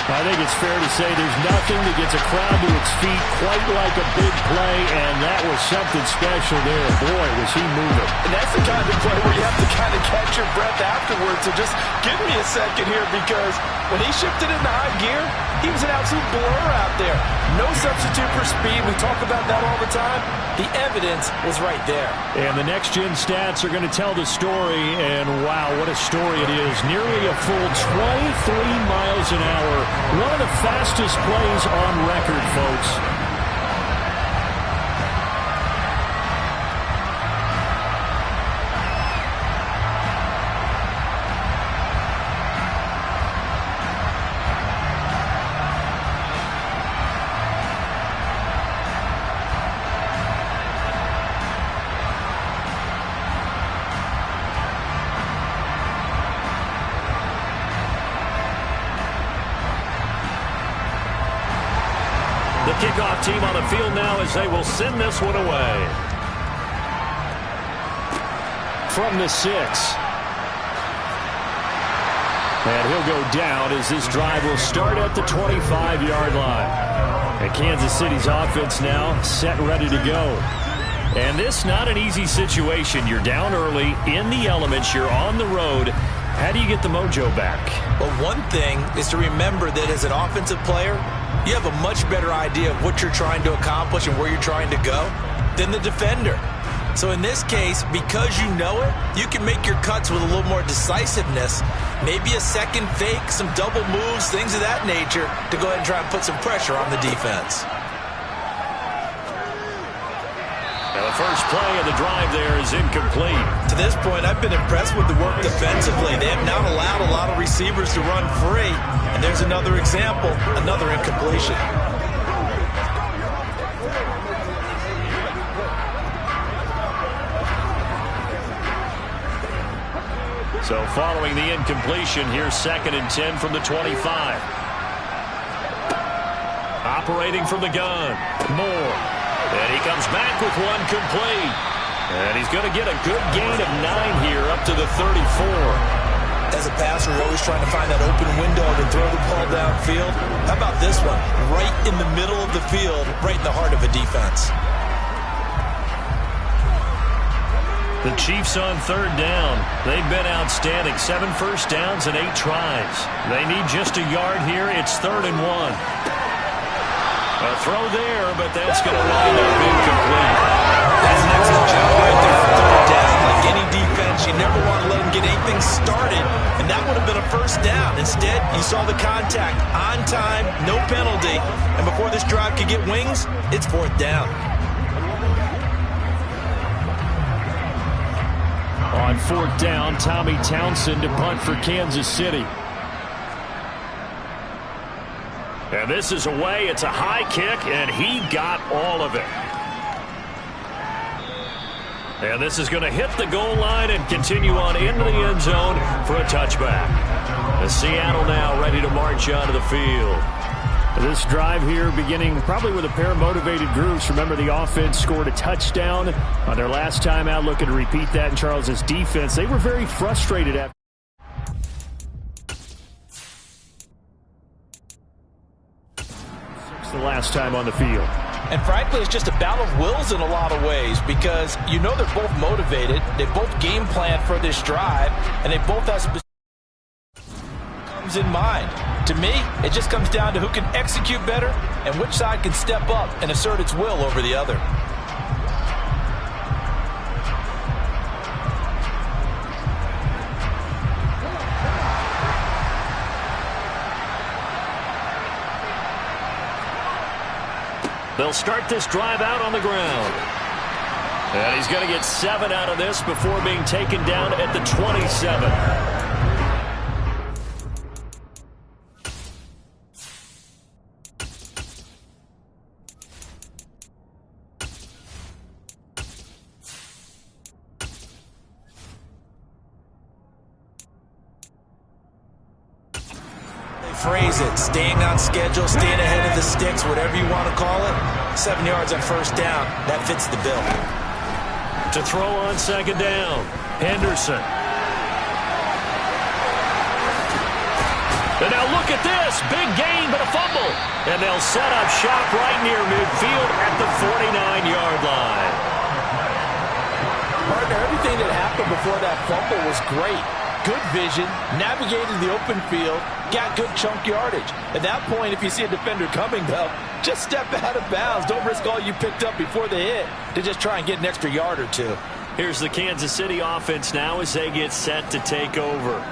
I think it's fair to say there's nothing that gets a crowd to its feet quite like a big play, and that was something special there. Boy, was he moving. And that's the kind of play where you have to kind of catch your breath afterwards. So just give me a second here, because when he shifted into high gear, he was an absolute blur out there. No substitute for speed. We talk about that all the time. The evidence was right there. And the next-gen stats are going to tell the story, and wow, what a story it is. Nearly a full 23 miles an hour. One of the fastest plays on record, folks. The kickoff team on the field now as they will send this one away. From the 6. And he'll go down as this drive will start at the 25-yard line. And Kansas City's offense now set and ready to go. And this not an easy situation. You're down early, in the elements, you're on the road. How do you get the mojo back? Well, one thing is to remember that as an offensive player, you have a much better idea of what you're trying to accomplish and where you're trying to go than the defender. So in this case, because you know it, you can make your cuts with a little more decisiveness, maybe a second fake, some double moves, things of that nature, to go ahead and try and put some pressure on the defense. And the first play of the drive there is incomplete. To this point, I've been impressed with the work defensively. They have not allowed a lot of receivers to run free. And there's another example, another incompletion. So following the incompletion, here's 2nd and 10 from the 25. Operating from the gun, Moore. And he comes back with one complete. And he's going to get a good gain of 9 here up to the 34. As a passer, you're always trying to find that open window to throw the ball downfield. How about this one? Right in the middle of the field, right in the heart of a defense. The Chiefs on 3rd down. They've been outstanding. 7 first downs and 8 tries. They need just a yard here. It's 3rd and 1. A throw there, but that's going to wind up incomplete. That's an excellent job right there for 3rd down. Like any defense, you never want to let them get anything started, and that would have been a first down. Instead, you saw the contact on time, no penalty, and before this drive could get wings, it's 4th down. On 4th down, Tommy Townsend to punt for Kansas City. And this is away. It's a high kick, and he got all of it. And this is going to hit the goal line and continue on into the end zone for a touchback. The Seattle now ready to march onto the field. This drive here beginning probably with a pair of motivated groups. Remember, the offense scored a touchdown on their last time out. Looking to repeat that in Charles's defense. They were very frustrated after. The last time on the field. And frankly, it's just a battle of wills in a lot of ways, because you know they're both motivated, they both game plan for this drive, and they both have specific comes in mind. To me, it just comes down to who can execute better and which side can step up and assert its will over the other. They'll start this drive out on the ground. And he's going to get 7 out of this before being taken down at the 27. phrase it. Staying on schedule, staying ahead of the sticks, whatever you want to call it. 7 yards on first down. That fits the bill. To throw on second down, Henderson. And now look at this. Big gain, but a fumble. And they'll set up shop right near midfield at the 49-yard line. Partner, everything that happened before that fumble was great. Good vision, navigated the open field, got good chunk yardage. At that point, if you see a defender coming, though, just step out of bounds. Don't risk all you picked up before the hit to just try and get an extra yard or two. Here's the Kansas City offense now as they get set to take over.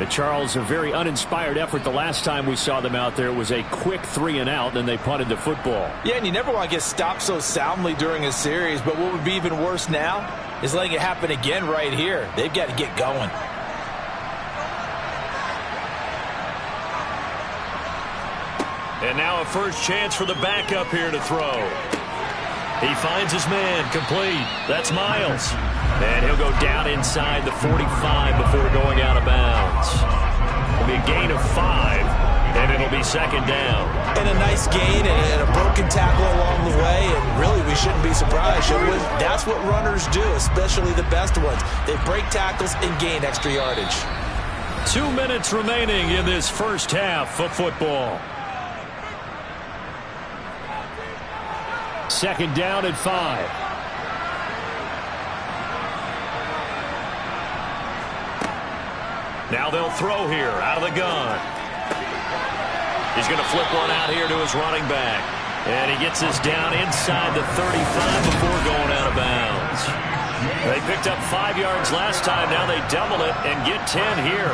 Charles, a very uninspired effort the last time we saw them out there. It was a quick 3-and-out, and they punted the football. Yeah, and you never want to get stopped so soundly during a series, but what would be even worse now is letting it happen again right here. They've got to get going. And now a first chance for the backup here to throw. He finds his man, complete. That's Miles. And he'll go down inside the 45 before going out of bounds. It'll be a gain of 5, and it'll be second down. And a nice gain and a broken tackle along the way, and really we shouldn't be surprised, should we? That's what runners do, especially the best ones. They break tackles and gain extra yardage. 2 minutes remaining in this first half of football. Second down at 5. Now they'll throw here out of the gun. He's going to flip one out here to his running back. And he gets this down inside the 35 before going out of bounds. They picked up 5 yards last time. Now they double it and get 10 here.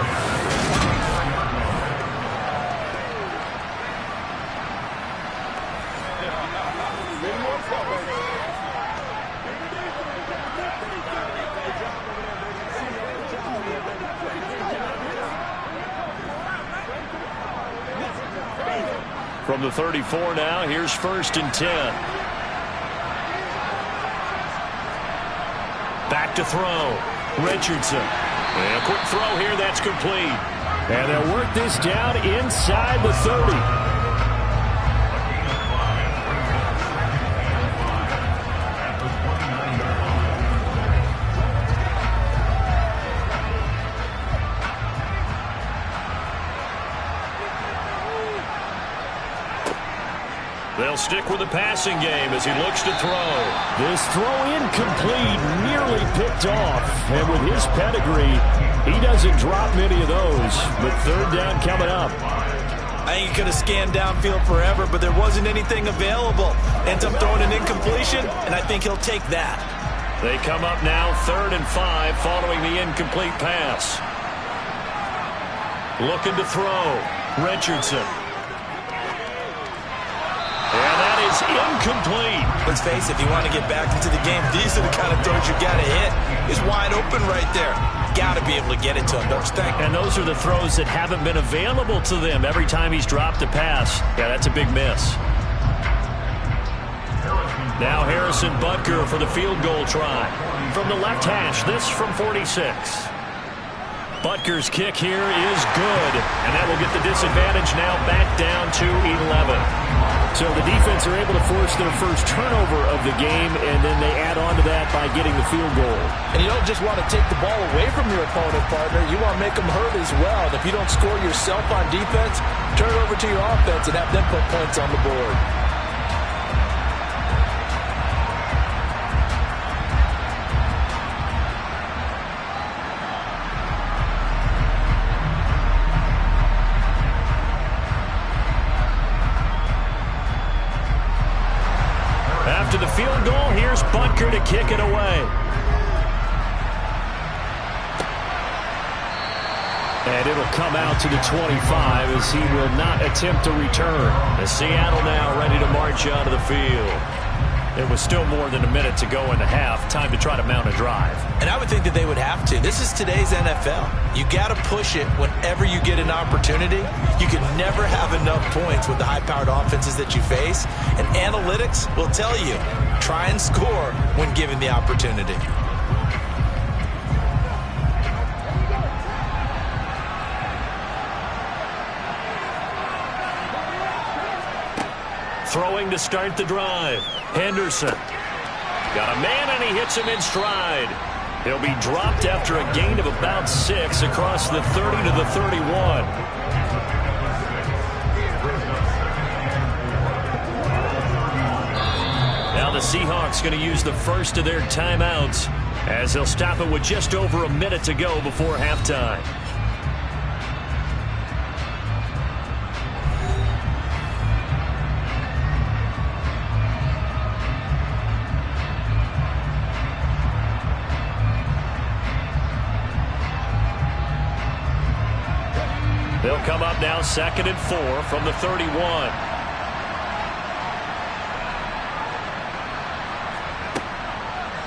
From the 34 now, here's first and 10. Back to throw. Richardson. And a quick throw here, that's complete. And they'll work this down inside the 30. They'll stick with the passing game as he looks to throw. This throw incomplete, nearly picked off. And with his pedigree, he doesn't drop many of those. But third down coming up. I think he could have scanned downfield forever, but there wasn't anything available. Ends up throwing an incompletion, and I think he'll take that. They come up now 3rd and 5 following the incomplete pass. Looking to throw. Richardson. And that is incomplete. Let's face it, if you want to get back into the game, these are the kind of throws you got to hit. He's wide open right there. Got to be able to get it to him, don't you think? And those are the throws that haven't been available to them every time he's dropped a pass. Yeah, that's a big miss. Now Harrison Butker for the field goal try. From the left hash, this from 46. Butker's kick here is good. And that will get the disadvantage now back down to 11. So the defense are able to force their first turnover of the game, and then they add on to that by getting the field goal. And you don't just want to take the ball away from your opponent, partner. You want to make them hurt as well. And if you don't score yourself on defense, turn it over to your offense and have them put points on the board. After the field goal, here's Butker to kick it away. And it'll come out to the 25 as he will not attempt to return. As Seattle now ready to march out of the field. There was still more than a minute to go in the half. Time to try to mount a drive. And I would think that they would have to. This is today's NFL. You got to push it whenever you get an opportunity. You can never have enough points with the high-powered offenses that you face. And analytics will tell you, try and score when given the opportunity. Throwing to start the drive. Henderson. Got a man, and he hits him in stride. He'll be dropped after a gain of about 6 across the 30 to the 31. Now the Seahawks going to use the first of their timeouts as they'll stop it with just over a minute to go before halftime. They'll come up now 2nd and 4 from the 31.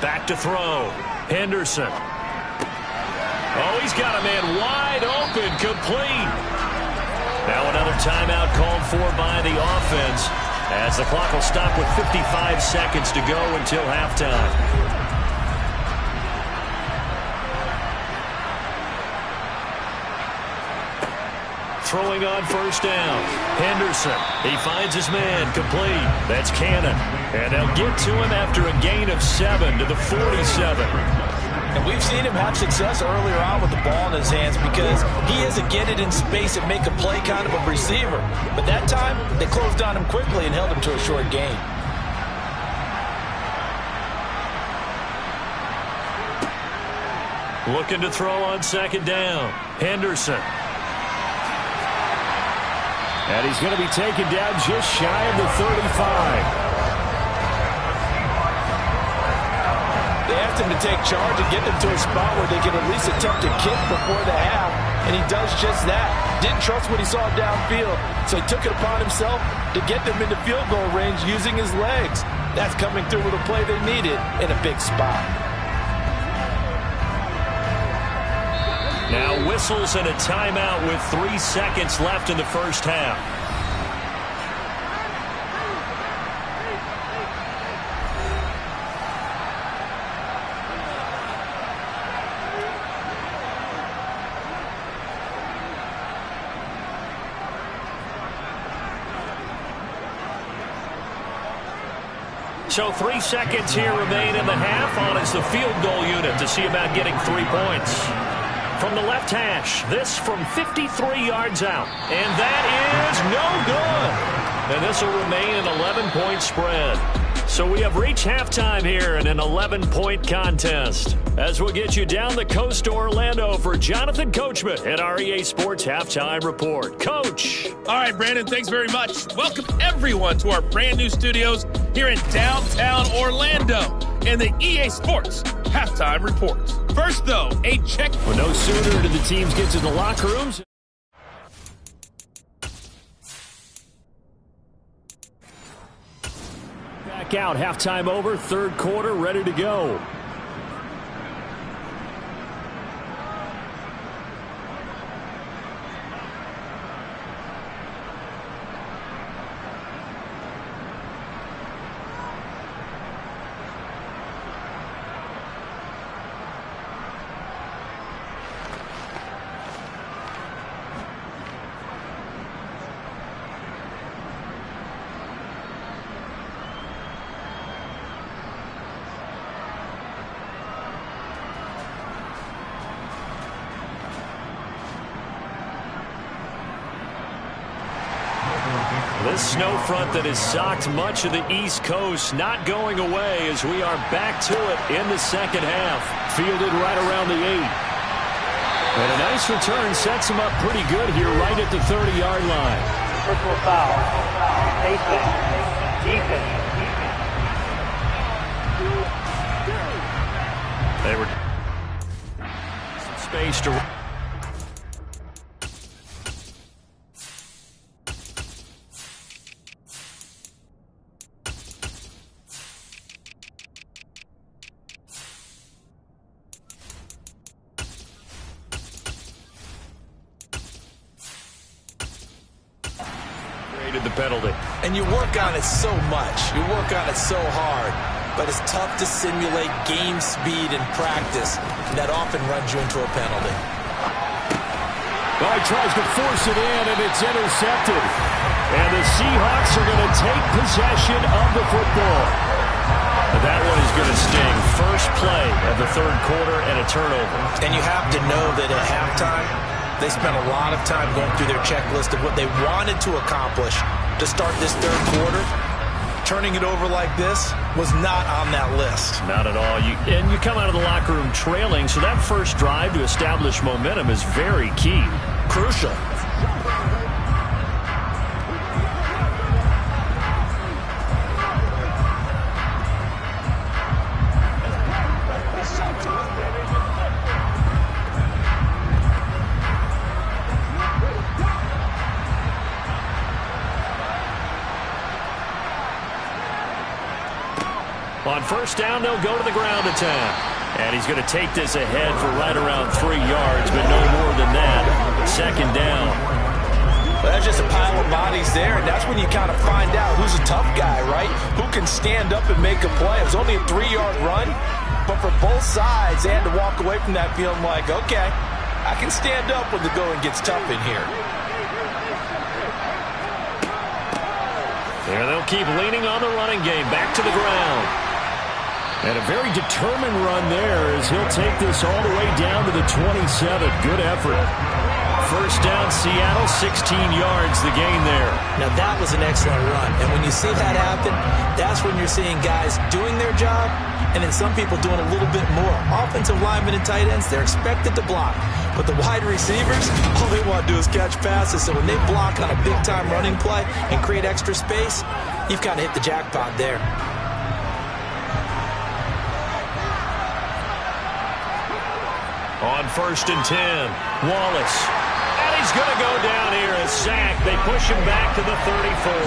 Back to throw. Henderson. Oh, he's got a man wide open, complete. Now another timeout called for by the offense as the clock will stop with 55 seconds to go until halftime. Throwing on first down. Henderson. He finds his man. Complete. That's Cannon. And they'll get to him after a gain of 7 to the 47. And we've seen him have success earlier on with the ball in his hands because he isn't get it in space and make a play kind of a receiver. But that time, they closed on him quickly and held him to a short gain. Looking to throw on second down. Henderson. And he's going to be taken down just shy of the 35. They asked him to take charge and get them to a spot where they can at least attempt a kick before the half, and he does just that. Didn't trust what he saw downfield, so he took it upon himself to get them into field goal range using his legs. That's coming through with a play they needed in a big spot. Now whistles and a timeout with 3 seconds left in the first half. So 3 seconds here remain in the half. On is the field goal unit to see about getting 3 points. From the left hash, this from 53 yards out. And that is no good. And this will remain an 11-point spread. So we have reached halftime here in an 11-point contest. As we'll get you down the coast to Orlando for Jonathan Coachman at our EA Sports Halftime Report. Coach. All right, Brandon, thanks very much. Welcome everyone to our brand new studios here in downtown Orlando in the EA Sports Halftime Report. First, though, a check. Well, no sooner do the teams get to the locker rooms. Back out, halftime over, third quarter, ready to go. This snow front that has socked much of the East Coast not going away as we are back to it in the second half. Fielded right around the 8. And a nice return sets him up pretty good here right at the 30-yard line. Personal foul. Defense. They were some space to. The penalty. And you work on it so much. You work on it so hard. But it's tough to simulate game speed in practice. And that often runs you into a penalty. Well, he tries to force it in, and it's intercepted. And the Seahawks are going to take possession of the football. That one is going to sting. First play of the third quarter and a turnover. And you have to know that at halftime, they spent a lot of time going through their checklist of what they wanted to accomplish to start this third quarter. Turning it over like this was not on that list. Not at all. And you come out of the locker room trailing, so that first drive to establish momentum is very key. Crucial. On first down, they'll go to the ground attack. And he's going to take this ahead for right around 3 yards, but no more than that. Second down. Well, that's just a pile of bodies there, and that's when you kind of find out who's a tough guy, right? Who can stand up and make a play. It was only a 3-yard run, but for both sides, they had to walk away from that feeling like, okay, I can stand up when the going gets tough in here. There they'll keep leaning on the running game. Back to the ground. And a very determined run there as he'll take this all the way down to the 27. Good effort. First down, Seattle, 16 yards, the gain there. Now that was an excellent run. And when you see that happen, that's when you're seeing guys doing their job and then some people doing a little bit more. Offensive linemen and tight ends, they're expected to block. But the wide receivers, all they want to do is catch passes. So when they block on a big-time running play and create extra space, you've kind of hit the jackpot there. On first and 10, Wallace. And he's going to go down here, a sack. They push him back to the 34.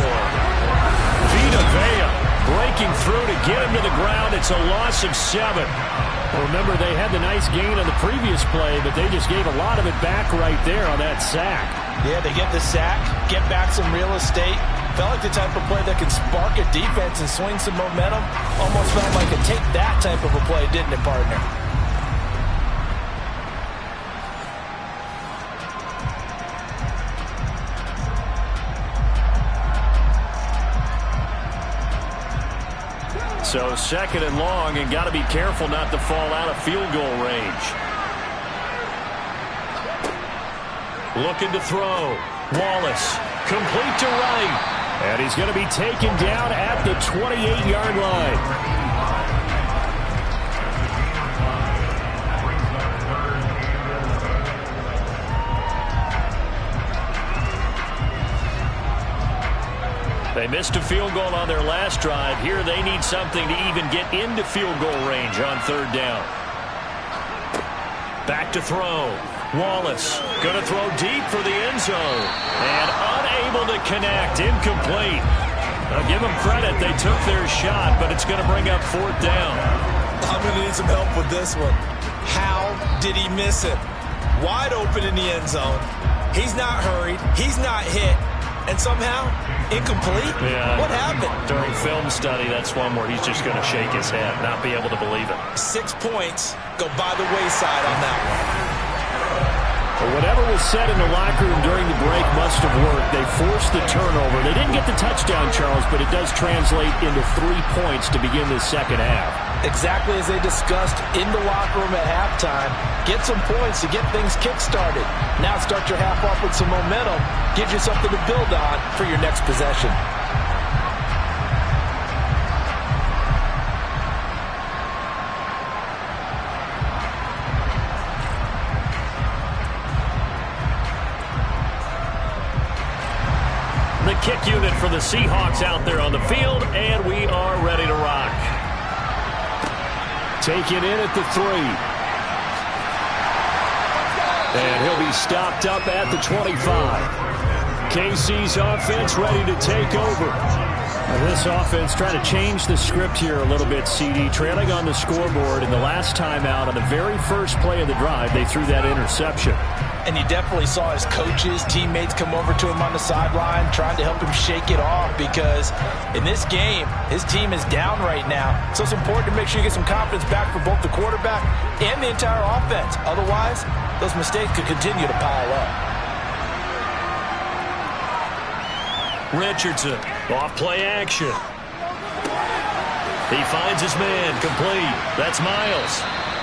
Vita Vea breaking through to get him to the ground. It's a loss of 7. Remember, they had the nice gain on the previous play, but they just gave a lot of it back right there on that sack. Yeah, they get the sack, get back some real estate. Felt like the type of play that can spark a defense and swing some momentum. Almost felt like a take that type of a play, didn't it, partner? So second and long, and got to be careful not to fall out of field goal range. Looking to throw. Wallace, complete to right. And he's going to be taken down at the 28-yard line. They missed a field goal on their last drive. Here they need something to even get into field goal range on third down. Back to throw. Wallace going to throw deep for the end zone. And unable to connect. Incomplete. I'll give them credit. They took their shot, but it's going to bring up fourth down. I'm going to need some help with this one. How did he miss it? Wide open in the end zone. He's not hurried. He's not hit. And somehow, incomplete? Yeah. What happened? During film study, that's one where he's just going to shake his head, not be able to believe it. 6 points go by the wayside on that one. Well, whatever was said in the locker room during the break must have worked. They forced the turnover. They didn't get the touchdown, Charles, but it does translate into 3 points to begin this second half. Exactly as they discussed in the locker room at halftime. Get some points to get things kick-started. Now start your half off with some momentum. Gives you something to build on for your next possession. The kick unit for the Seahawks out there on the field, and we are ready to rock. Taken in at the 3. And he'll be stopped up at the 25. KC's offense ready to take over. Now this offense trying to change the script here a little bit, CD. Trailing on the scoreboard, and the last time out on the very first play of the drive, they threw that interception. And you definitely saw his coaches, teammates come over to him on the sideline, trying to help him shake it off, because in this game, his team is down right now. So it's important to make sure you get some confidence back for both the quarterback and the entire offense. Otherwise, those mistakes could continue to pile up. Richardson, off play action. He finds his man, complete. That's Miles.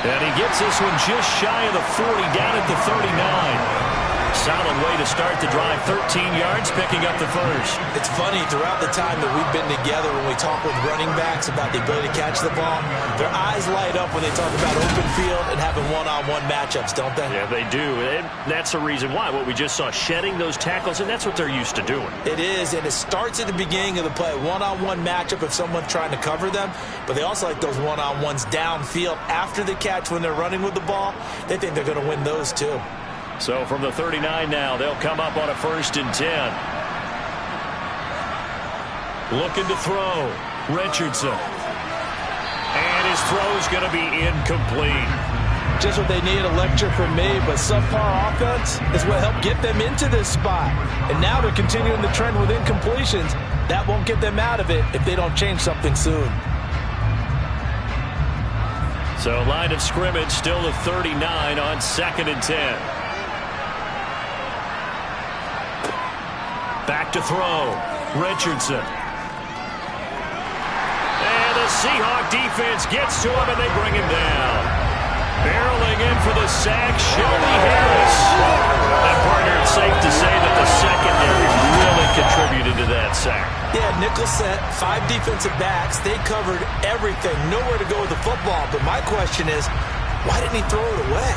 And he gets this one just shy of the 40, down at the 39. Solid way to start the drive. 13 yards, picking up the first. It's funny, throughout the time that we've been together, when we talk with running backs about the ability to catch the ball, their eyes light up when they talk about open field and having one-on-one matchups, don't they? Yeah, they do. And that's the reason why. What we just saw, shedding those tackles, and that's what they're used to doing. It is, and it starts at the beginning of the play. One-on-one matchup if someone's trying to cover them, but they also like those one-on-ones downfield after the catch when they're running with the ball. They think they're going to win those too. So from the 39 now, they'll come up on a 1st and 10. Looking to throw. Richardson. And his throw's going to be incomplete. Just what they need, a lecture from me, but subpar offense is what helped get them into this spot. And now they're continuing the trend with incompletions. That won't get them out of it if they don't change something soon. So line of scrimmage still the 39 on 2nd and 10. Back to throw. Richardson. And the Seahawk defense gets to him, and they bring him down. Barreling in for the sack, Shelby Harris. And, partner, it's safe to say that the secondary really contributed to that sack. Yeah, nickel set, 5 defensive backs. They covered everything. Nowhere to go with the football. But my question is, why didn't he throw it away?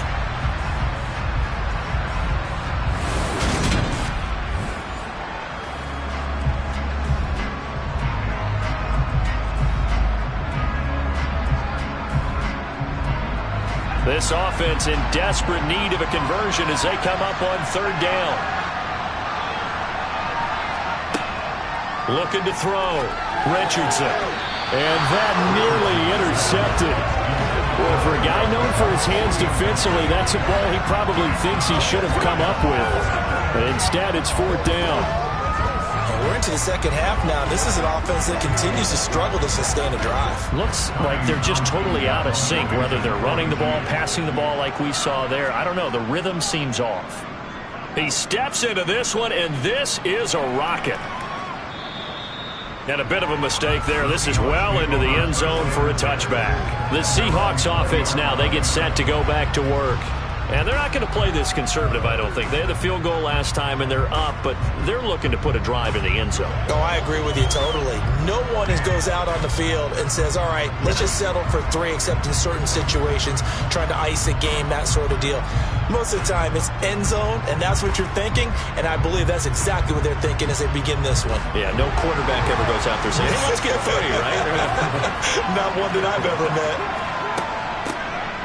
This offense in desperate need of a conversion as they come up on 3rd down. Looking to throw. Richardson. And that nearly intercepted. Well, for a guy known for his hands defensively, that's a ball he probably thinks he should have come up with. But instead, it's 4th down. We're into the second half now. This is an offense that continues to struggle to sustain a drive. Looks like they're just totally out of sync, whether they're running the ball, passing the ball like we saw there. I don't know. The rhythm seems off. He steps into this one, and this is a rocket. And a bit of a mistake there. This is well into the end zone for a touchback. The Seahawks offense now, they get set to go back to work. And they're not going to play this conservative, I don't think. They had the field goal last time, and they're up, but they're looking to put a drive in the end zone. Oh, I agree with you totally. No one goes out on the field and says, all right, let's just settle for 3, except in certain situations, trying to ice a game, that sort of deal. Most of the time, it's end zone, and that's what you're thinking, and I believe that's exactly what they're thinking as they begin this one. Yeah, no quarterback ever goes out there saying, hey, let's get 3, right? Not one that I've ever met.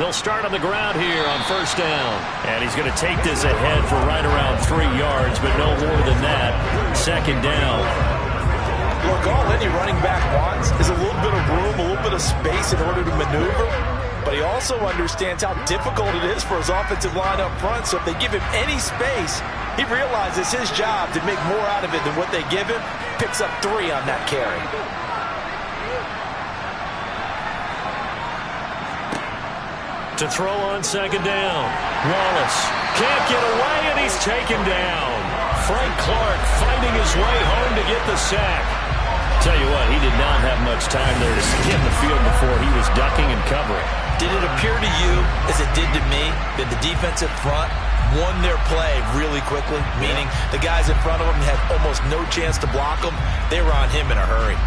They'll start on the ground here on 1st down. And he's going to take this ahead for right around 3 yards, but no more than that. 2nd down. Look, all any running back wants is a little bit of room, a little bit of space in order to maneuver. But he also understands how difficult it is for his offensive line up front. So if they give him any space, he realizes his job to make more out of it than what they give him. Picks up 3 on that carry. To throw on 2nd down. Wallace can't get away, and he's taken down. Frank Clark fighting his way home to get the sack. Tell you what, he did not have much time there to skim the field before he was ducking and covering. Did it appear to you, as it did to me, that the defensive front won their play really quickly? Meaning the guys in front of him had almost no chance to block him. They were on him in a hurry.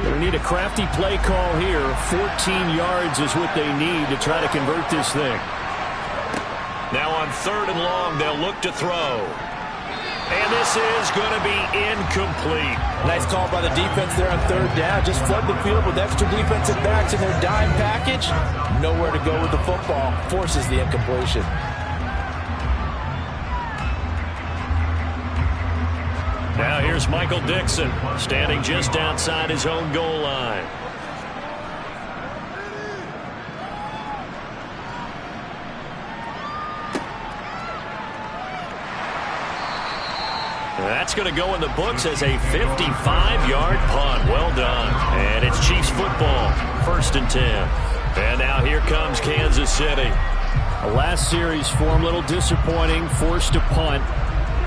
They need a crafty play call here. 14 yards is what they need to try to convert this thing. Now on 3rd and long, they'll look to throw. And this is going to be incomplete. Nice call by the defense there on 3rd down. Just flood the field with extra defensive backs in their dime package. Nowhere to go with the football. Forces the incompletion. Now here's Michael Dixon, standing just outside his own goal line. That's going to go in the books as a 55-yard punt. Well done. And it's Chiefs football, 1st and 10. And now here comes Kansas City. The last series for them, a little disappointing, forced to punt.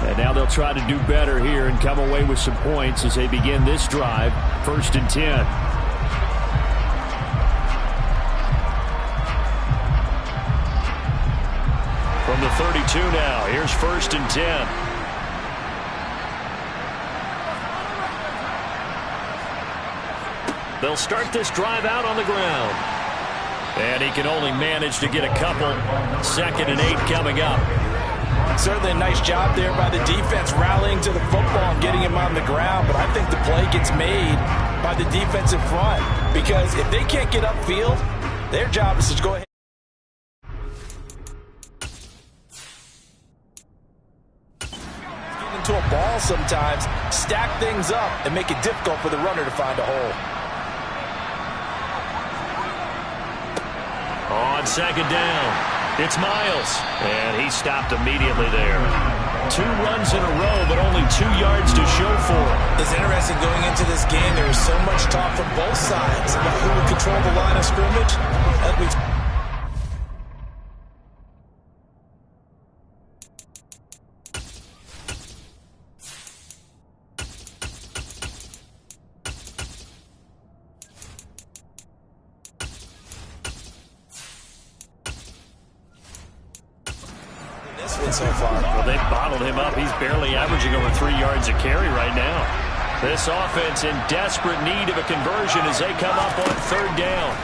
And now they'll try to do better here and come away with some points as they begin this drive, 1st and 10. From the 32 now, here's 1st and 10. They'll start this drive out on the ground. And he can only manage to get a couple. 2nd and 8 coming up. Certainly a nice job there by the defense rallying to the football and getting him on the ground. But I think the play gets made by the defensive front. Because if they can't get upfield, their job is to go ahead. Get into a ball sometimes, stack things up, and make it difficult for the runner to find a hole. On 2nd down. It's Miles, and he stopped immediately there. 2 runs in a row, but only 2 yards to show for it. It's interesting going into this game. There was so much talk from both sides about who would control the line of scrimmage. So far. Well, they've bottled him up. He's barely averaging over 3 yards a carry right now. This offense in desperate need of a conversion as they come up on 3rd down.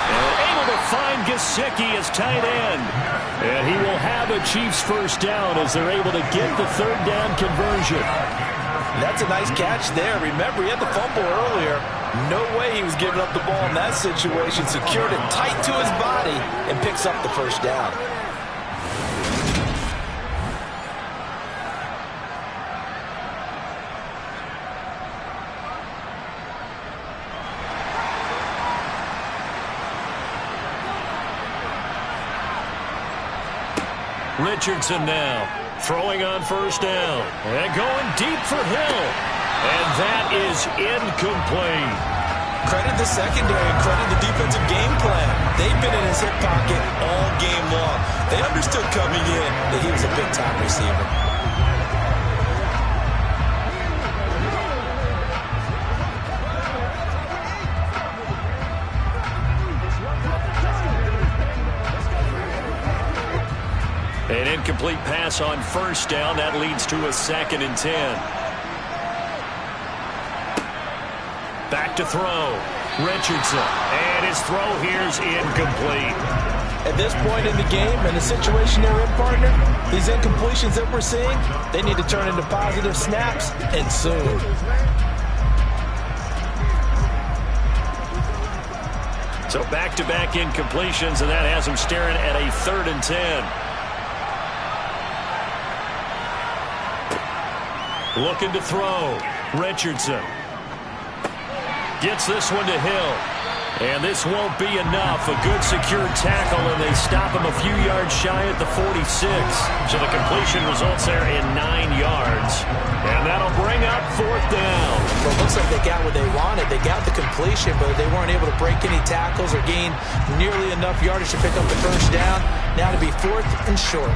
And able to find Gesicki as tight end. And he will have a Chiefs 1st down as they're able to get the 3rd down conversion. That's a nice catch there. Remember, he had the fumble earlier. No way he was giving up the ball in that situation. Secured it tight to his body and picks up the 1st down. Richardson now throwing on 1st down and going deep for Hill. And that is incomplete. Credit the secondary, credit the defensive game plan. They've been in his hip pocket all game long. They understood coming in that he was a big-time receiver. An incomplete pass on 1st down. That leads to a 2nd and 10. Back to throw. Richardson. And his throw here's incomplete. At this point in the game and the situation they're in, partner, these incompletions that we're seeing, they need to turn into positive snaps, and soon. So back-to-back incompletions, and that has them staring at a 3rd and 10. Looking to throw. Richardson. Gets this one to Hill. And this won't be enough. A good secure tackle, and they stop him a few yards shy at the 46. So the completion results there in 9 yards. And that'll bring up 4th down. Well, it looks like they got what they wanted. They got the completion, but they weren't able to break any tackles or gain nearly enough yardage to pick up the 1st down. Now to be 4th and short.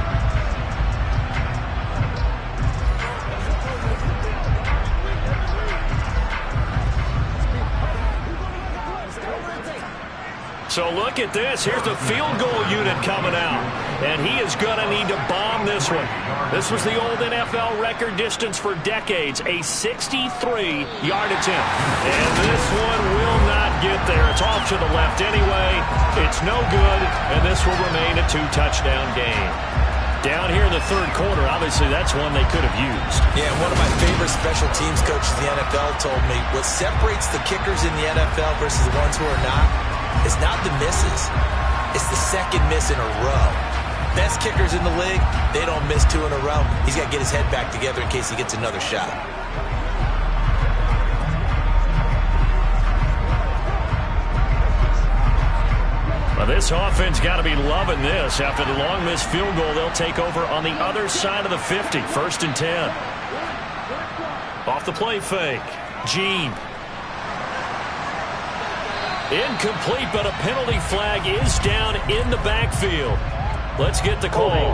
So look at this. Here's the field goal unit coming out. And he is going to need to bomb this one. This was the old NFL record distance for decades, a 63-yard attempt. And this one will not get there. It's off to the left anyway. It's no good, and this will remain a 2-touchdown game. Down here in the 3rd quarter, obviously that's one they could have used. Yeah, and one of my favorite special teams coaches in the NFL told me what separates the kickers in the NFL versus the ones who are not is not the misses. It's the 2nd miss in a row. Best kickers in the league, they don't miss 2 in a row. He's got to get his head back together in case he gets another shot. This offense got to be loving this. After the long missed field goal, they'll take over on the other side of the 50. 1st and 10. Off the play fake. Gene. Incomplete, but a penalty flag is down in the backfield. Let's get the call.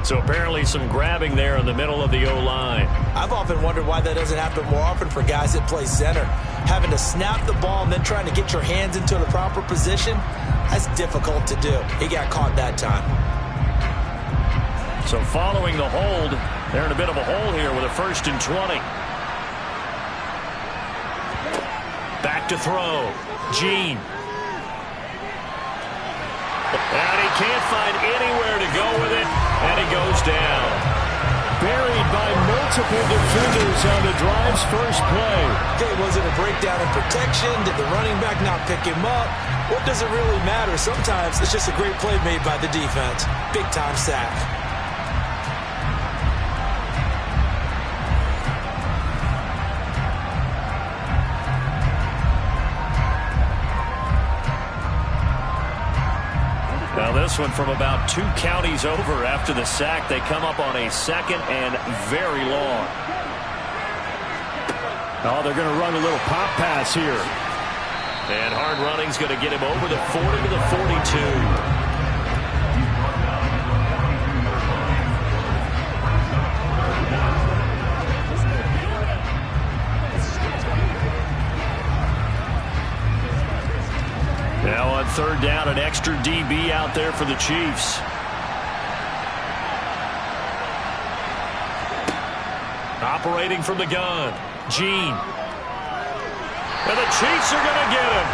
So apparently some grabbing there in the middle of the O-line. I've often wondered why that doesn't happen more often for guys that play center. Having to snap the ball and then trying to get your hands into the proper position, that's difficult to do. He got caught that time. So following the hold, they're in a bit of a hole here with a 1st and 20. Back to throw. Gene. And he can't find anywhere to go with it, and he goes down. Buried by multiple defenders on the drive's first play. Okay, was it a breakdown in protection? Did the running back not pick him up? What does it really matter? Sometimes it's just a great play made by the defense. Big-time sack. Now this one from about 2 counties over after the sack. They come up on a 2nd and very long. Oh, they're going to run a little pop pass here. And hard running's going to get him over the 40 to the 42. Now on 3rd down, an extra DB out there for the Chiefs. Operating from the gun, Gene. And the Chiefs are going to get him.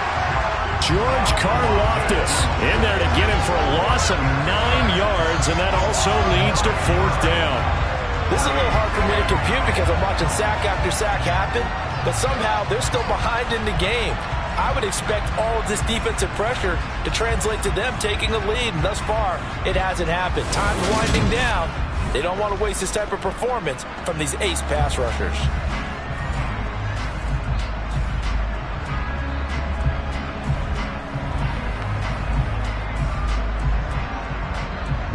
George Karlaftis in there to get him for a loss of 9 yards, and that also leads to 4th down. This is a little hard for me to compute because I'm watching sack after sack happen, but somehow they're still behind in the game. I would expect all of this defensive pressure to translate to them taking a lead, and thus far, it hasn't happened. Time's winding down. They don't want to waste this type of performance from these ace pass rushers.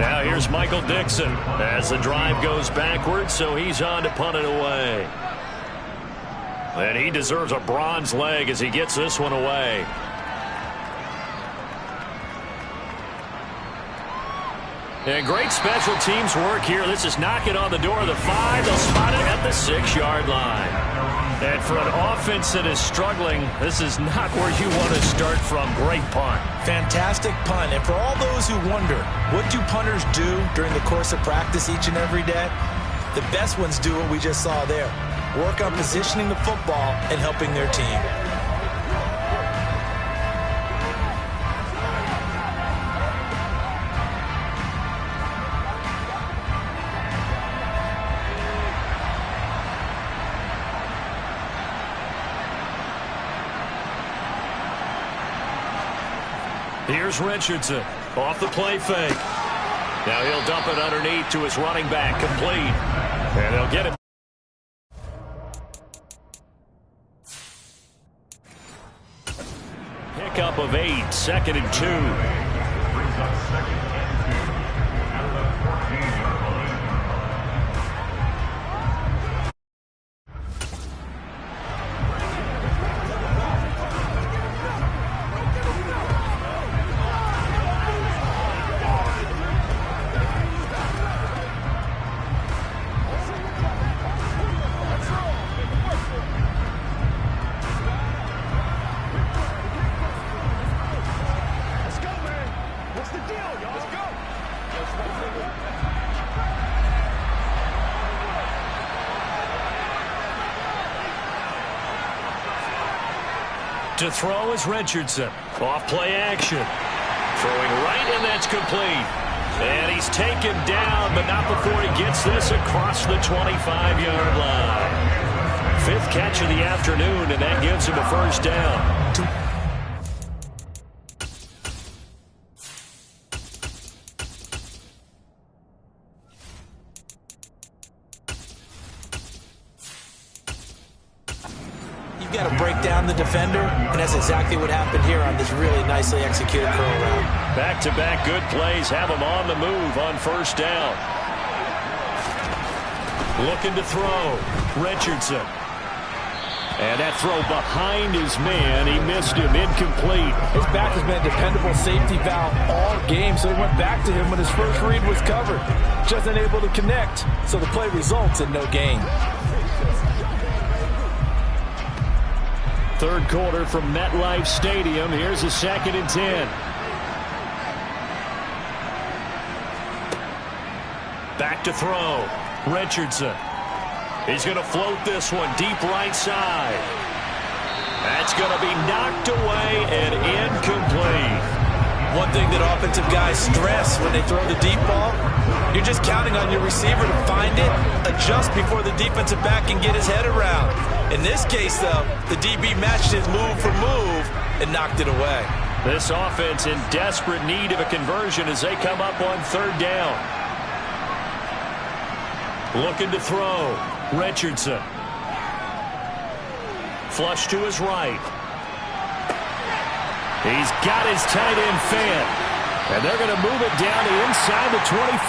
Now here's Michael Dixon as the drive goes backwards, so he's on to punt it away. And he deserves a bronze leg as he gets this one away. And great special teams work here. This is knocking on the door of the 5. They'll spot it at the 6-yard line. And for an offense that is struggling, this is not where you want to start from. Great punt. Fantastic punt. And for all those who wonder, what do punters do during the course of practice each and every day? The best ones do what we just saw there. Work on positioning the football and helping their team. Here's Richardson off the play fake. Now he'll dump it underneath to his running back, complete. And they'll get it. Pickup of 8, 2nd and 2. To throw is Richardson. Off play action. Throwing right, and that's complete. And he's taken down, but not before he gets this across the 25-yard line. 5th catch of the afternoon, and that gives him a 1st down. You've got to break down the defender, and that's exactly what happened here on this really nicely executed curl route. Back-to-back good plays have him on the move on first down. Looking to throw. Richardson. And that throw behind his man. He missed him. Incomplete. His back has been a dependable safety valve all game, so he went back to him when his first read was covered. Just unable to connect, so the play results in no gain. Third quarter from MetLife Stadium. Here's a 2nd and 10. Back to throw. Richardson. He's going to float this one deep right side. That's going to be knocked away and incomplete. One thing that offensive guys stress when they throw the deep ball, you're just counting on your receiver to find it, adjust before the defensive back can get his head around. In this case, though, the DB matched his move for move and knocked it away. This offense in desperate need of a conversion as they come up on 3rd down. Looking to throw. Richardson. Flush to his right. He's got his tight end fan. And they're going to move it down to inside the 25.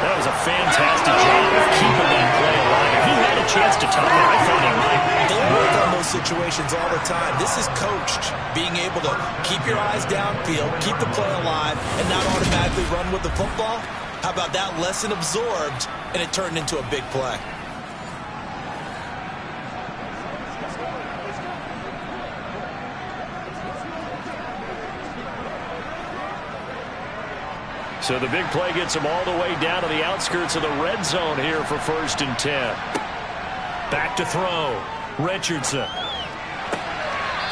That was a fantastic job of keeping that play alive. If he had a chance to tuck it, I thought he might. They work on those situations all the time. This is coached. Being able to keep your eyes downfield, keep the play alive, and not automatically run with the football. How about that lesson absorbed, and it turned into a big play? So the big play gets him all the way down to the outskirts of the red zone here for 1st and 10. Back to throw. Richardson.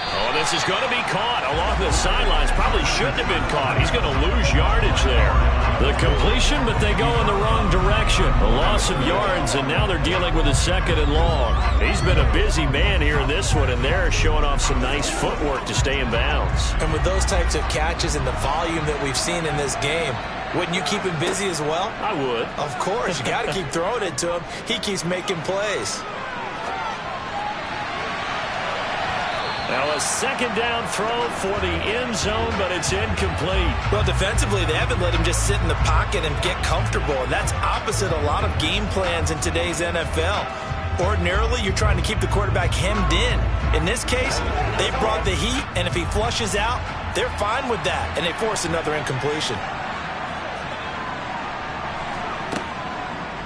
Oh, this is going to be caught along the sidelines. Probably shouldn't have been caught. He's going to lose yardage there. The completion, but they go in the wrong direction. A loss of yards, and now they're dealing with a 2nd and long. He's been a busy man here in this one, and they're showing off some nice footwork to stay in bounds. And with those types of catches and the volume that we've seen in this game, wouldn't you keep him busy as well? I would. Of course. You got to keep throwing it to him. He keeps making plays. Now a 2nd down throw for the end zone, but it's incomplete. Well, defensively, they haven't let him just sit in the pocket and get comfortable, and that's opposite a lot of game plans in today's NFL. Ordinarily, you're trying to keep the quarterback hemmed in. In this case, they brought the heat, and if he flushes out, they're fine with that, and they force another incompletion.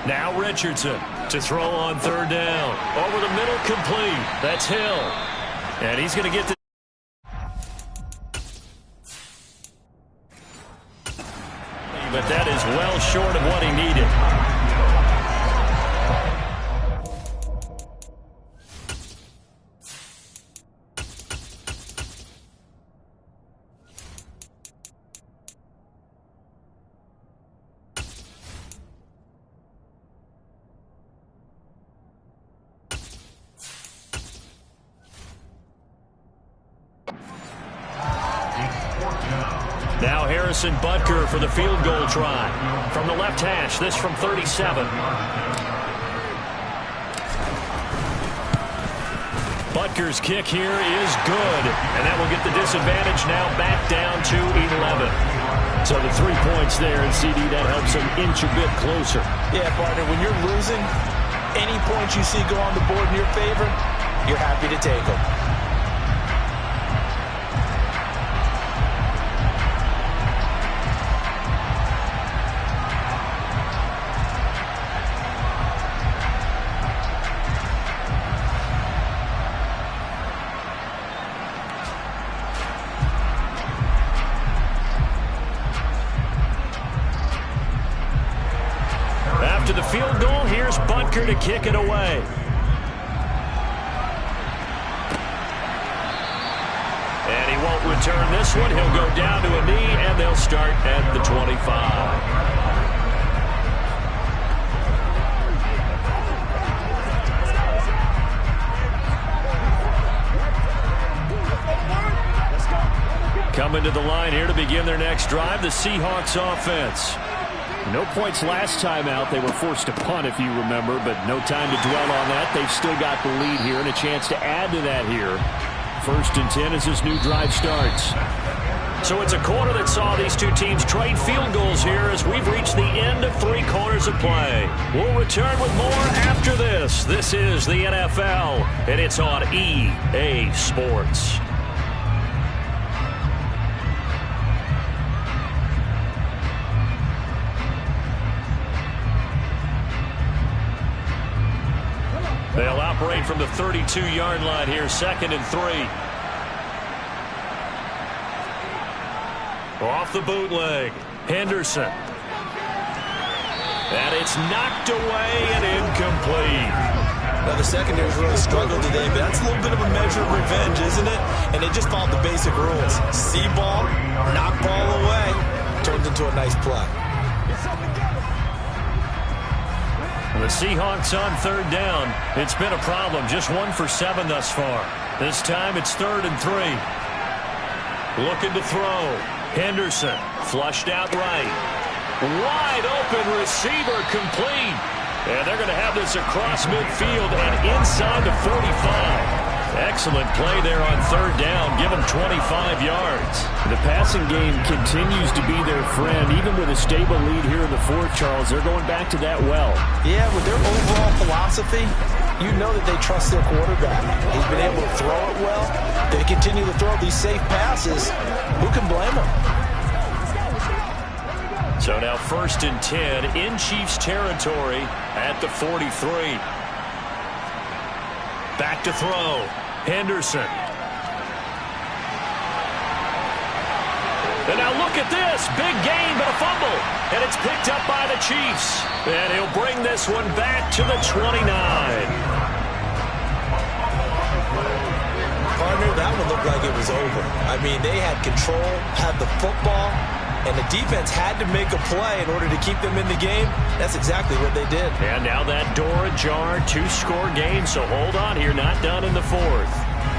Now Richardson to throw on 3rd down. Over the middle, complete. That's Hill. And he's going to get the... But that is well short of what he needed. Now Harrison Butker for the field goal try. From the left hash, this from 37. Butker's kick here is good, and that will get the disadvantage now back down to 11. So the 3 points there, and CD, that helps him inch a bit closer. Yeah, partner, when you're losing, any points you see go on the board in your favor, you're happy to take them. After the field goal, here's Butker to kick it away. And he won't return this one. He'll go down to a knee, and they'll start at the 25. Coming to the line here to begin their next drive, the Seahawks offense. No points last time out. They were forced to punt, if you remember, but no time to dwell on that. They've still got the lead here and a chance to add to that here. 1st and 10 as this new drive starts. So it's a quarter that saw these two teams trade field goals here as we've reached the end of 3 quarters of play. We'll return with more after this. This is the NFL, and it's on EA Sports. They'll operate from the 32-yard line here, 2nd and 3. Off the bootleg, Henderson. And it's knocked away and incomplete. Now, the secondary's really struggled today, but that's a little bit of a measure of revenge, isn't it? And they just followed the basic rules. See ball, knock ball away. Turns into a nice play. The Seahawks on 3rd down. It's been a problem. Just 1 for 7 thus far. This time it's 3rd and 3. Looking to throw. Henderson flushed out right. Wide open receiver complete. And they're going to have this across midfield and inside the 45. Excellent play there on 3rd down. Give them 25 yards. The passing game continues to be their friend. Even with a stable lead here in the 4th, Charles, they're going back to that well. Yeah, with their overall philosophy, you know that they trust their quarterback. He's been able to throw it well. They continue to throw these safe passes. Who can blame them? So now 1st and 10 in Chiefs territory at the 43. Back to throw. Henderson. And now look at this. Big gain, but a fumble. And it's picked up by the Chiefs. And he'll bring this one back to the 29. Partner, that one looked like it was over. I mean, they had control, had the football, and the defense had to make a play in order to keep them in the game. That's exactly what they did. And now that door ajar, 2-score game, so hold on here, not done in the 4th.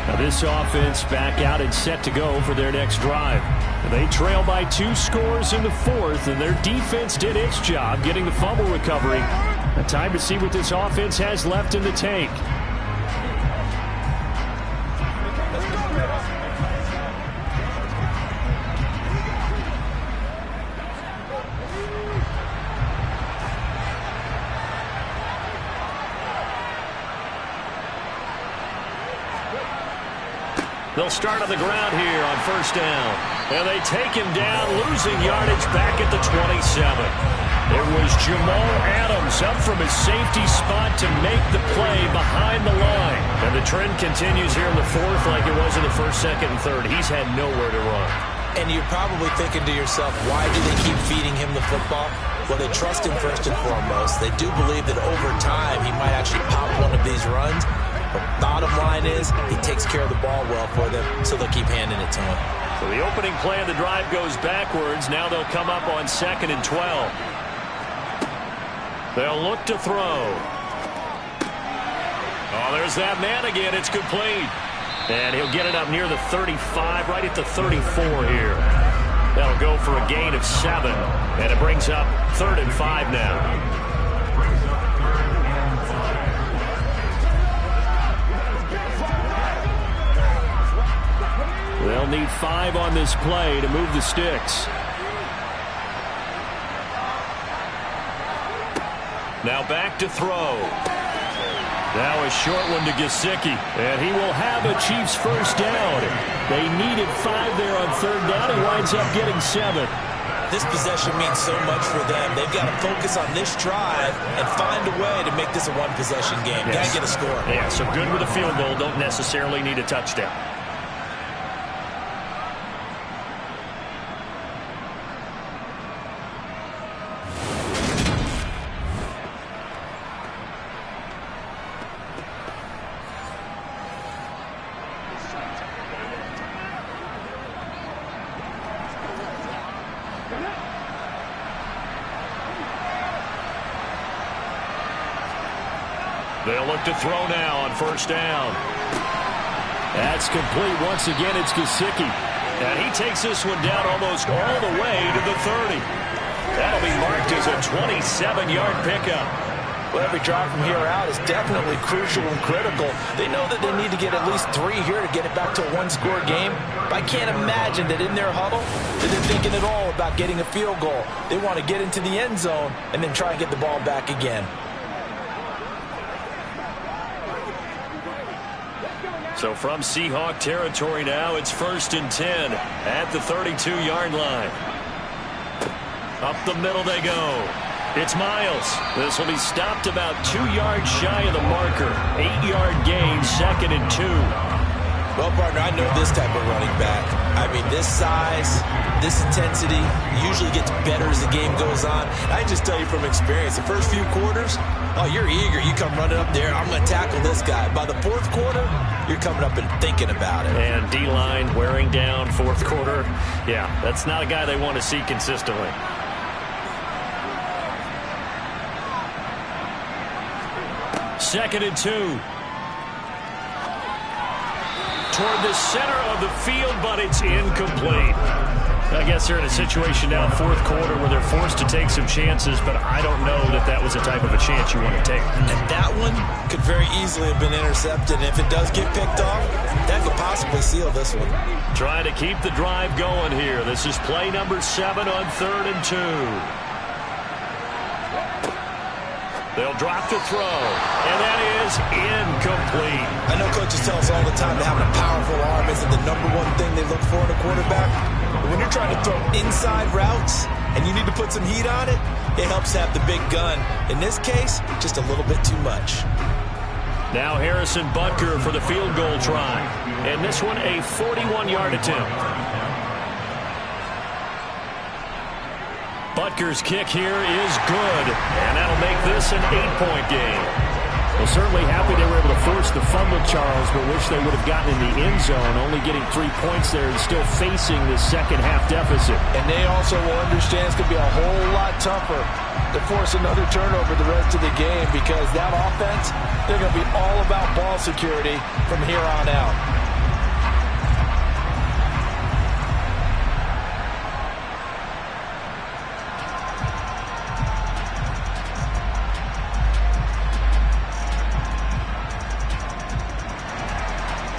Now this offense back out and set to go for their next drive. They trail by 2 scores in the 4th, and their defense did its job getting the fumble recovery. A time to see what this offense has left in the tank. They'll start on the ground here on 1st down. And they take him down, losing yardage back at the 27. It was Jamal Adams up from his safety spot to make the play behind the line. And the trend continues here in the 4th like it was in the 1st, 2nd, and 3rd. He's had nowhere to run. And you're probably thinking to yourself, why do they keep feeding him the football? Well, they trust him first and foremost. They do believe that over time he might actually pop one of these runs. But bottom line is, he takes care of the ball well for them, so they'll keep handing it to him. So the opening play of the drive goes backwards. Now they'll come up on 2nd and 12. They'll look to throw. Oh, there's that man again. It's complete. And he'll get it up near the 35, right at the 34 here. That'll go for a gain of 7. And it brings up 3rd and 5 now. They'll need 5 on this play to move the sticks. Now back to throw. Now a short one to Gesicki. And he will have a Chiefs 1st down. They needed 5 there on 3rd down. He winds up getting 7. This possession means so much for them. They've got to focus on this drive and find a way to make this a one-possession game. Got to get a score. Yeah, so good with a field goal. Don't necessarily need a touchdown. They'll look to throw now on 1st down. That's complete. Once again, it's Gesicki. And he takes this one down almost all the way to the 30. That'll be marked as a 27-yard pickup. Well, every drive from here out is definitely crucial and critical. They know that they need to get at least 3 here to get it back to a one-score game. But I can't imagine that in their huddle that they're thinking at all about getting a field goal. They want to get into the end zone and then try and get the ball back again. So from Seahawk territory now, it's 1st and 10 at the 32-yard line. Up the middle they go. It's Miles. This will be stopped about 2 yards shy of the marker. 8-yard gain, 2nd and 2. Well, partner, I know this type of running back. I mean, this size, this intensity usually gets better as the game goes on. I can just tell you from experience, the first few quarters, oh, you're eager. You come running up there, I'm going to tackle this guy. By the 4th quarter, you're coming up and thinking about it. And D-line wearing down 4th quarter. Yeah, that's not a guy they want to see consistently. Second and 2. Toward the center of the field, but it's incomplete. I guess they're in a situation now, 4th quarter, where they're forced to take some chances, but I don't know that that was the type of a chance you want to take. And that one could very easily have been intercepted. And if it does get picked off, that could possibly seal this one. Trying to keep the drive going here. This is play number 7 on 3rd and 2. They'll drop to throw, and that is incomplete. I know coaches tell us all the time that having a powerful arm isn't the #1 thing they look for in a quarterback. But when you're trying to throw inside routes and you need to put some heat on it, it helps have the big gun. In this case, just a little bit too much. Now Harrison Butker for the field goal try. And this one a 41-yard attempt. Butker's kick here is good, and that'll make this an 8-point game. Well, certainly happy they were able to force the fumble, Charles, but wish they would have gotten in the end zone, only getting 3 points there and still facing the second-half deficit. And they also will understand it's going to be a whole lot tougher to force another turnover the rest of the game, because that offense, they're going to be all about ball security from here on out.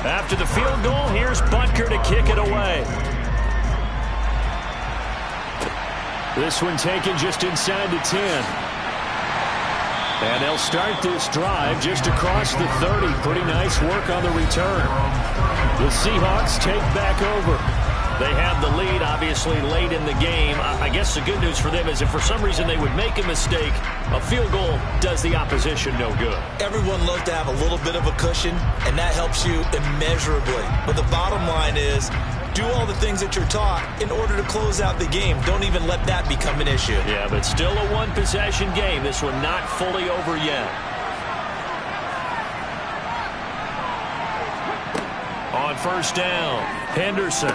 After the field goal, here's Butker to kick it away. This one taken just inside the 10. And they'll start this drive just across the 30. Pretty nice work on the return. The Seahawks take back over. They have the lead, obviously, late in the game. I guess the good news for them is if for some reason they would make a mistake, a field goal does the opposition no good. Everyone loves to have a little bit of a cushion, and that helps you immeasurably. But the bottom line is, do all the things that you're taught in order to close out the game. Don't even let that become an issue. Yeah, but still a one-possession game. This one not fully over yet. On first down, Henderson.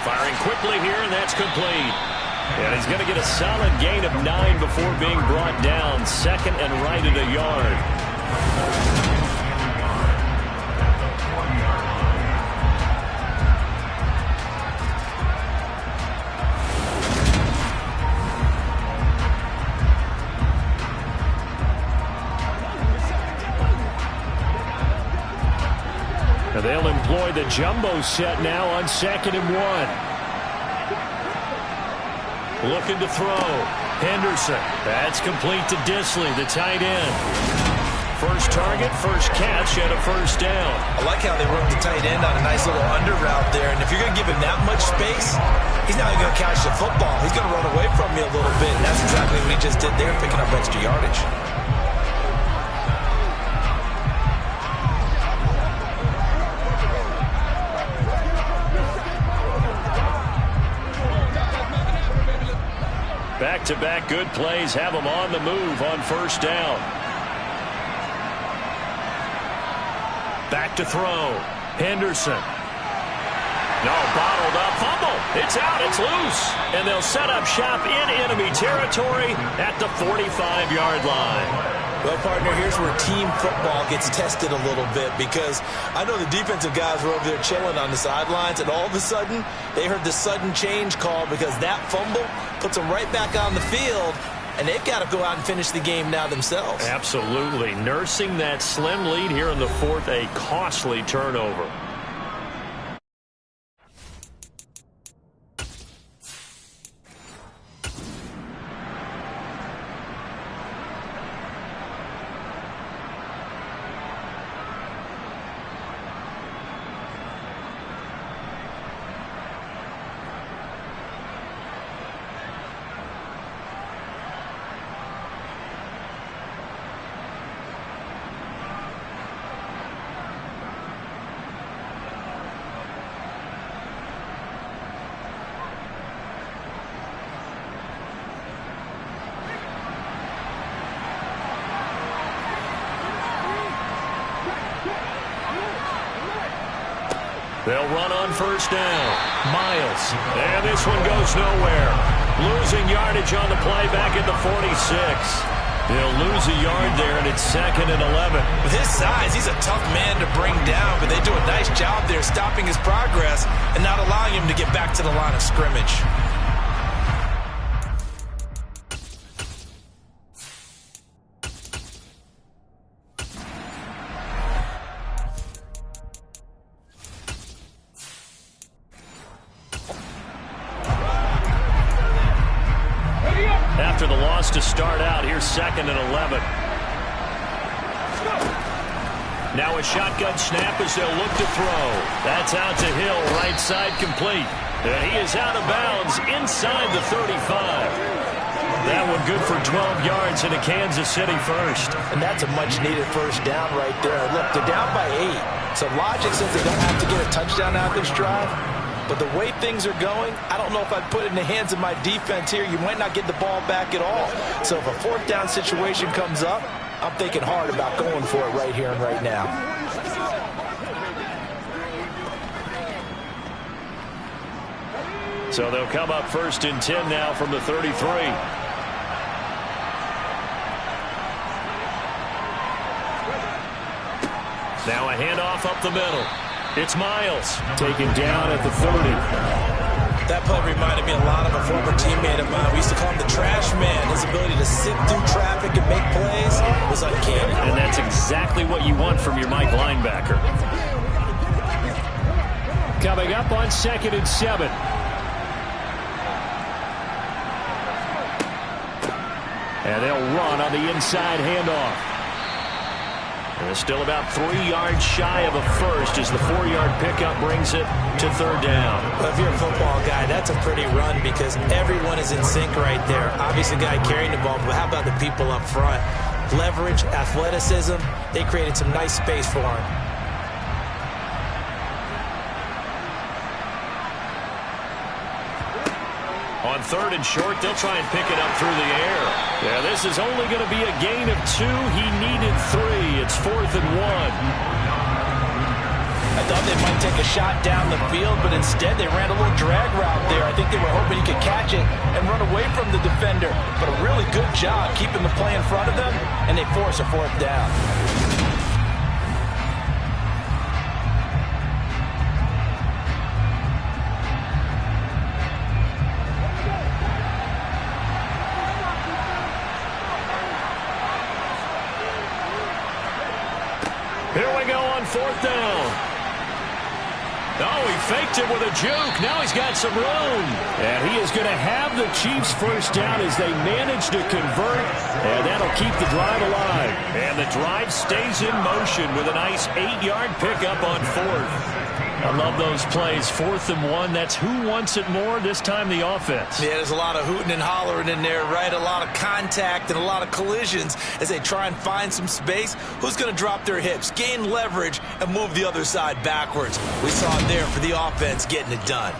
Firing quickly here, and that's complete. And he's going to get a solid gain of 9 before being brought down. 2nd and right at a yard. They'll employ the jumbo set now on 2nd and 1. Looking to throw. Henderson. That's complete to Disley, the tight end. First target, first catch, and a first down. I like how they work the tight end on a nice little under route there. And if you're going to give him that much space, he's not even going to catch the football. He's going to run away from you a little bit. And that's exactly what he just did there, picking up extra yardage. Back-to-back good plays have them on the move on first down. Back to throw. Henderson. No, bottled up fumble. It's out. It's loose. And they'll set up shop in enemy territory at the 45-yard line. Well, partner, here's where team football gets tested a little bit, because I know the defensive guys were over there chilling on the sidelines, and all of a sudden they heard the sudden change call because that fumble puts them right back on the field, and they've got to go out and finish the game now themselves. Absolutely. Nursing that slim lead here in the fourth, a costly turnover. They'll run on first down. Miles. And this one goes nowhere. Losing yardage on the play back at the 46. They'll lose a yard there, and it's 2nd and 11. With his size, he's a tough man to bring down, but they do a nice job there stopping his progress and not allowing him to get back to the line of scrimmage. After the loss to start out, here's 2nd and 11. Now a shotgun snap as they'll look to throw. That's out to Hill, right side complete. And he is out of bounds inside the 35. That one good for 12 yards in a Kansas City first. And that's a much-needed first down right there. Look, they're down by 8. So logic says they don't have to get a touchdown out of this drive. But the way things are going, I don't know if I'd put it in the hands of my defense here. You might not get the ball back at all. So if a 4th down situation comes up, I'm thinking hard about going for it right here and right now. So they'll come up 1st and 10 now from the 33. Now a handoff up the middle. It's Miles taken down at the 30. That play reminded me a lot of a former teammate of mine. We used to call him the trash man. His ability to sit through traffic and make plays was uncanny. And that's exactly what you want from your Mike linebacker. Coming up on 2nd and 7. And they'll run on the inside handoff. And it's still about 3 yards shy of a first as the 4-yard pickup brings it to 3rd down. Well, if you're a football guy, that's a pretty run because everyone is in sync right there. Obviously, the guy carrying the ball, but how about the people up front? Leverage, athleticism, they created some nice space for him. On 3rd and short, they'll try and pick it up through the air. Yeah, this is only going to be a gain of 2. He needed 3. It's 4th and 1. I thought they might take a shot down the field, but instead they ran a little drag route there. I think they were hoping he could catch it and run away from the defender. But a really good job keeping the play in front of them, and they force a 4th down. Here we go on 4th down. Oh, he faked it with a juke. Now he's got some room. And he is going to have the Chiefs first down as they manage to convert. And that'll keep the drive alive. And the drive stays in motion with a nice 8-yard pickup on 4th. I love those plays. 4th and 1. That's who wants it more, this time the offense. Yeah, there's a lot of hooting and hollering in there, right? A lot of contact and a lot of collisions as they try and find some space. Who's going to drop their hips, gain leverage, and move the other side backwards? We saw it there for the offense getting it done.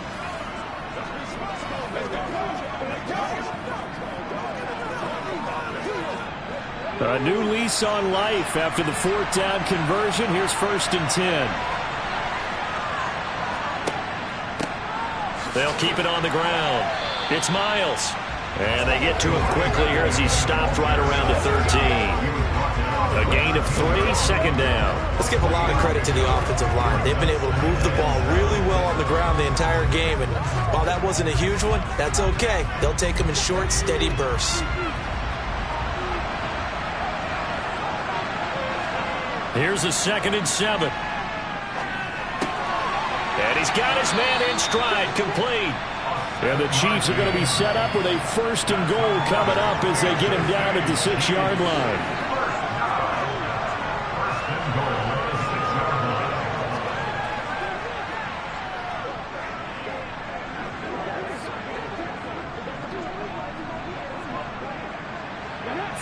A new lease on life after the 4th down conversion. Here's 1st and 10. They'll keep it on the ground. It's Miles. And they get to him quickly here as he's stopped right around the 13. A gain of 3, second down. Let's give a lot of credit to the offensive line. They've been able to move the ball really well on the ground the entire game. And while that wasn't a huge one, that's okay. They'll take them in short, steady bursts. Here's a 2nd and 7. And he's got his man in stride, complete. And the Chiefs are going to be set up with a 1st and goal coming up as they get him down at the 6-yard line.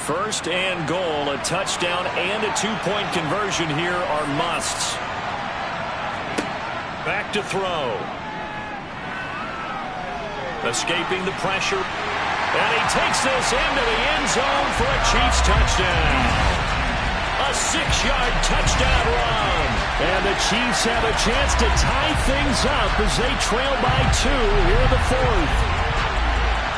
First and goal, a touchdown and a 2-point conversion here are musts. Back to throw. Escaping the pressure. And he takes this into the end zone for a Chiefs touchdown. A 6-yard touchdown run. And the Chiefs have a chance to tie things up as they trail by 2 here in the 4th.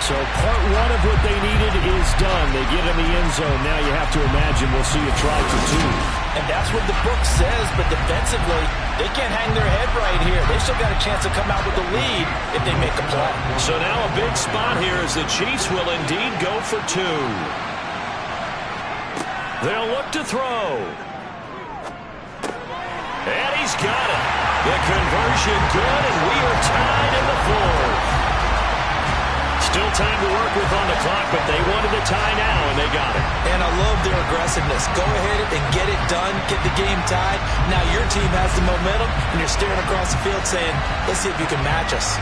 So part 1 of what they needed is done. They get in the end zone. Now you have to imagine we'll see a try for 2. And that's what the book says, but defensively, they can't hang their head right here. They've still got a chance to come out with the lead if they make a play. So now a big spot here as the Chiefs will indeed go for 2. They'll look to throw. And he's got it. The conversion good, and we are tied in the 4th. Still time to work with on the clock, but they wanted the tie now, and they got it. And I love their aggressiveness. Go ahead and get it done, get the game tied. Now your team has the momentum, and you're staring across the field saying, let's see if you can match us.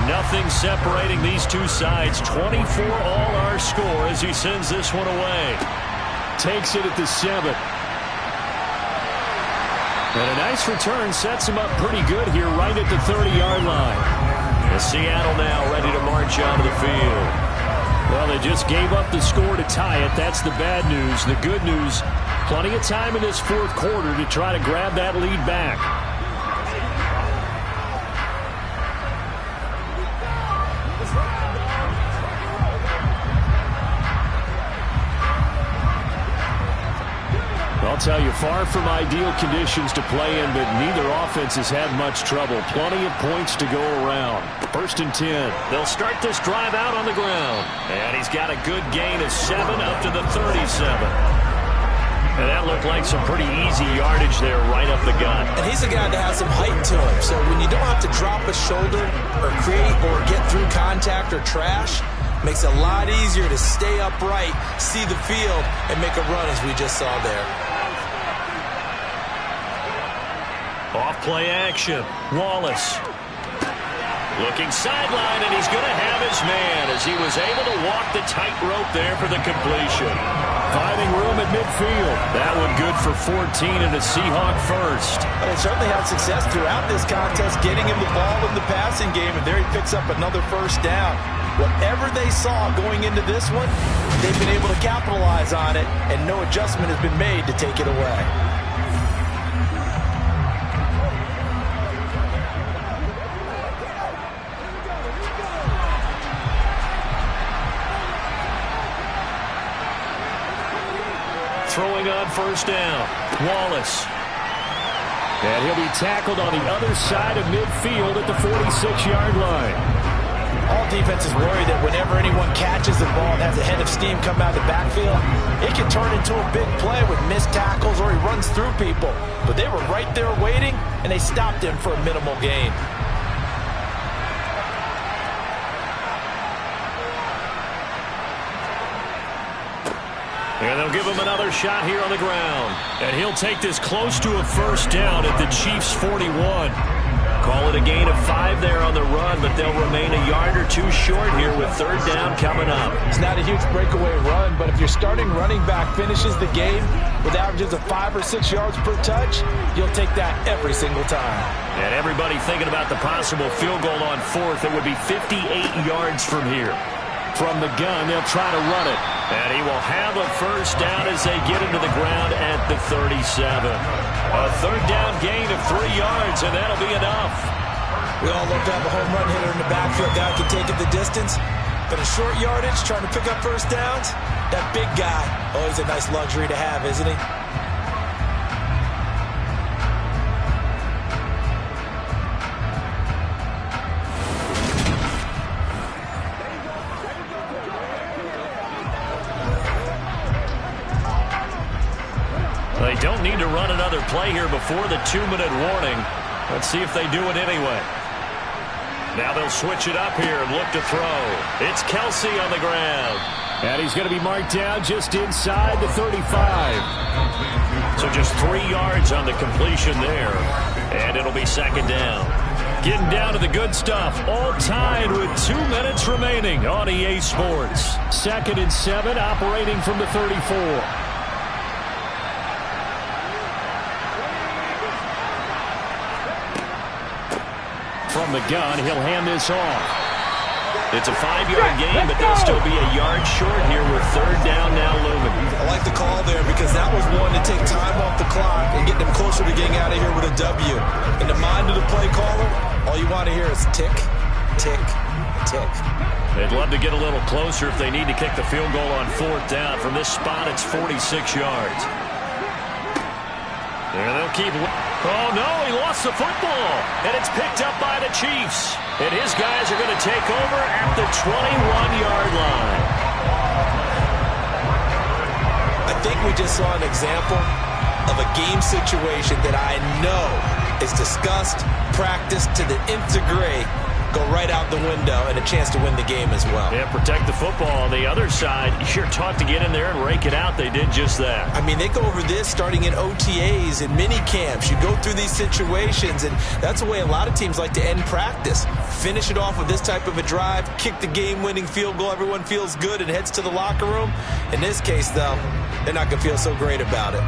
Nothing separating these two sides. 24 all our score as he sends this one away. Takes it at the 7. And a nice return sets him up pretty good here right at the 30-yard line. And Seattle now ready to march out of the field. Well, they just gave up the score to tie it. That's the bad news. The good news, plenty of time in this 4th quarter to try to grab that lead back. I'll tell you, far from ideal conditions to play in, but neither offense has had much trouble. Plenty of points to go around. 1st and 10. They'll start this drive out on the ground. And he's got a good gain of 7 up to the 37. And that looked like some pretty easy yardage there right up the gut. And he's a guy that has some height to him. So when you don't have to drop a shoulder or create or get through contact or trash, makes it a lot easier to stay upright, see the field, and make a run as we just saw there. Off play action. Wallace. Looking sideline, and he's going to have his man as he was able to walk the tightrope there for the completion. Finding room at midfield. That one good for 14 and a Seahawk first. Well, they certainly had success throughout this contest getting him the ball in the passing game, and there he picks up another 1st down. Whatever they saw going into this one, they've been able to capitalize on it, and no adjustment has been made to take it away. Throwing on 1st down. Wallace. And he'll be tackled on the other side of midfield at the 46-yard line. All defenses worry that whenever anyone catches the ball and has a head of steam come out of the backfield, it can turn into a big play with missed tackles or he runs through people. But they were right there waiting, and they stopped him for a minimal gain. And they'll give him another shot here on the ground. And he'll take this close to a 1st down at the Chiefs' 41. Call it a gain of 5 there on the run, but they'll remain a yard or 2 short here with third down coming up. It's not a huge breakaway run, but if your starting running back finishes the game with averages of 5 or 6 yards per touch, you'll take that every single time. And everybody thinking about the possible field goal on 4th. It would be 58 yards from here. From the gun, they'll try to run it. And he will have a first down as they get into the ground at the 37. A third down gain of 3 yards, and that'll be enough. We all love to have a home run hitter in the backfield. Guy can take it the distance. But a short yardage, trying to pick up first downs, that big guy, always a nice luxury to have, isn't he? They don't need to run another play here before the 2-minute warning. Let's see if they do it anyway. Now they'll switch it up here and look to throw. It's Kelsey on the ground. And he's going to be marked down just inside the 35. So just 3 yards on the completion there. And it'll be second down. Getting down to the good stuff. All tied with 2 minutes remaining on EA Sports. 2nd and 7, operating from the 34. From the gun, he'll hand this off. It's a 5-yard gain, but they'll still be a yard short here with third down now looming. I like the call there because that was one to take time off the clock and get them closer to getting out of here with a W. In the mind of the play caller, all you want to hear is tick, tick, tick. They'd love to get a little closer if they need to kick the field goal on 4th down. From this spot, it's 46 yards. There they'll keep... Oh, no, he lost the football. And it's picked up by the Chiefs. And his guys are going to take over at the 21-yard line. I think we just saw an example of a game situation that I know is discussed, practiced to the nth degree, go right out the window, and a chance to win the game as well. Yeah, protect the football. On the other side, you're taught to get in there and rake it out. They did just that. I mean, they go over this starting in OTAs and mini camps. You go through these situations, and that's the way a lot of teams like to end practice. Finish it off with this type of a drive, kick the game-winning field goal. Everyone feels good and heads to the locker room. In this case, though, they're not going to feel so great about it.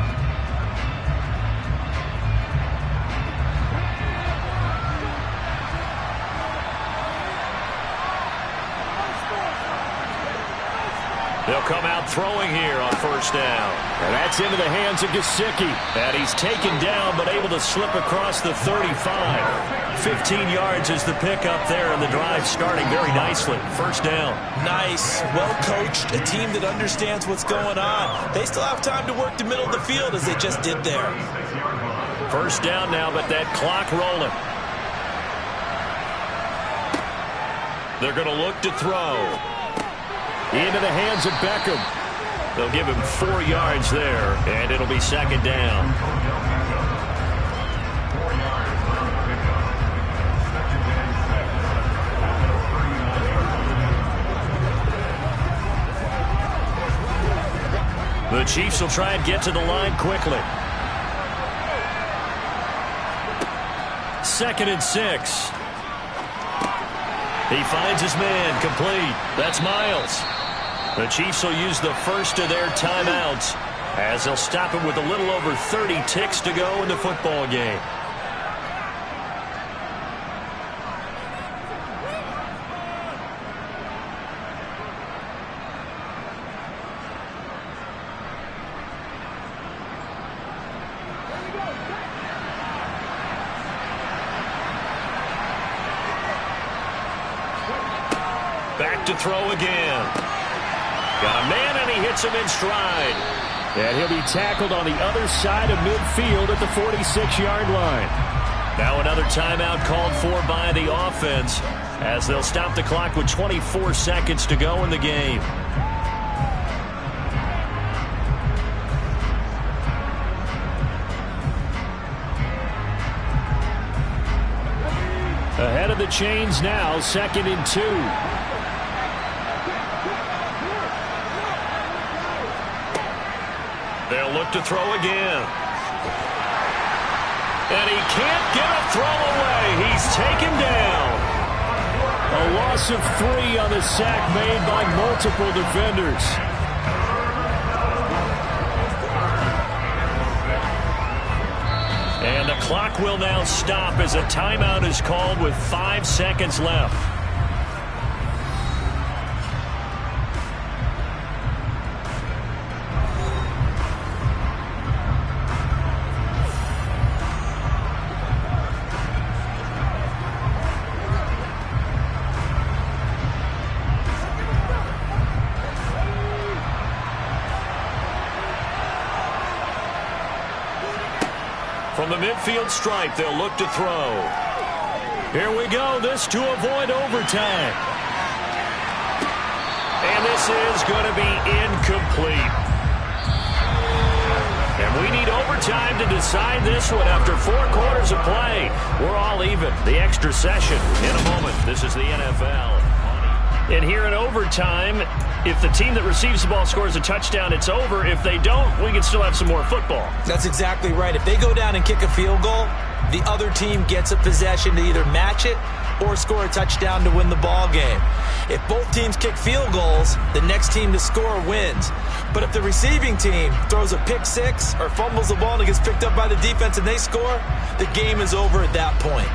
They'll come out throwing here on first down. And that's into the hands of Gesicki. And he's taken down, but able to slip across the 35. 15 yards is the pickup there, and the drive starting very nicely. First down. Nice, well-coached, a team that understands what's going on. They still have time to work the middle of the field as they just did there. First down now, but that clock rolling. They're going to look to throw. Into the hands of Beckham. They'll give him 4 yards there, and it'll be second down. The Chiefs will try and get to the line quickly. 2nd and 6. He finds his man, complete. That's Miles. The Chiefs will use the first of their timeouts as they'll stop him with a little over 30 ticks to go in the football game. Back to throw again. Got a man, and he hits him in stride. And he'll be tackled on the other side of midfield at the 46-yard line. Now another timeout called for by the offense as they'll stop the clock with 24 seconds to go in the game. Ahead of the chains now, 2nd and 2. They'll look to throw again. And he can't get a throw away. He's taken down. A loss of 3 on the sack made by multiple defenders. And the clock will now stop as a timeout is called with 5 seconds left. From the midfield stripe, they'll look to throw. Here we go. This to avoid overtime. And this is going to be incomplete. And we need overtime to decide this one after 4 quarters of play. We're all even. The extra session in a moment. This is the NFL. And here in overtime, if the team that receives the ball scores a touchdown, it's over. If they don't, we can still have some more football. That's exactly right. If they go down and kick a field goal, the other team gets a possession to either match it or score a touchdown to win the ball game. If both teams kick field goals, the next team to score wins. But if the receiving team throws a pick six or fumbles the ball and it gets picked up by the defense and they score, the game is over at that point.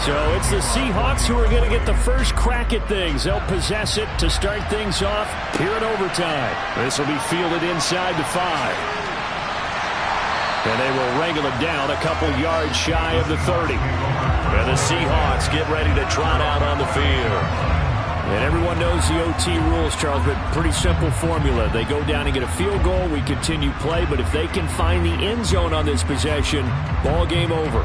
So it's the Seahawks who are going to get the first crack at things. They'll possess it to start things off here in overtime. This will be fielded inside the 5. And they will wrangle it down a couple yards shy of the 30. And the Seahawks get ready to trot out on the field. And everyone knows the OT rules, Charles, but pretty simple formula. They go down and get a field goal, we continue play, but if they can find the end zone on this possession, ball game over.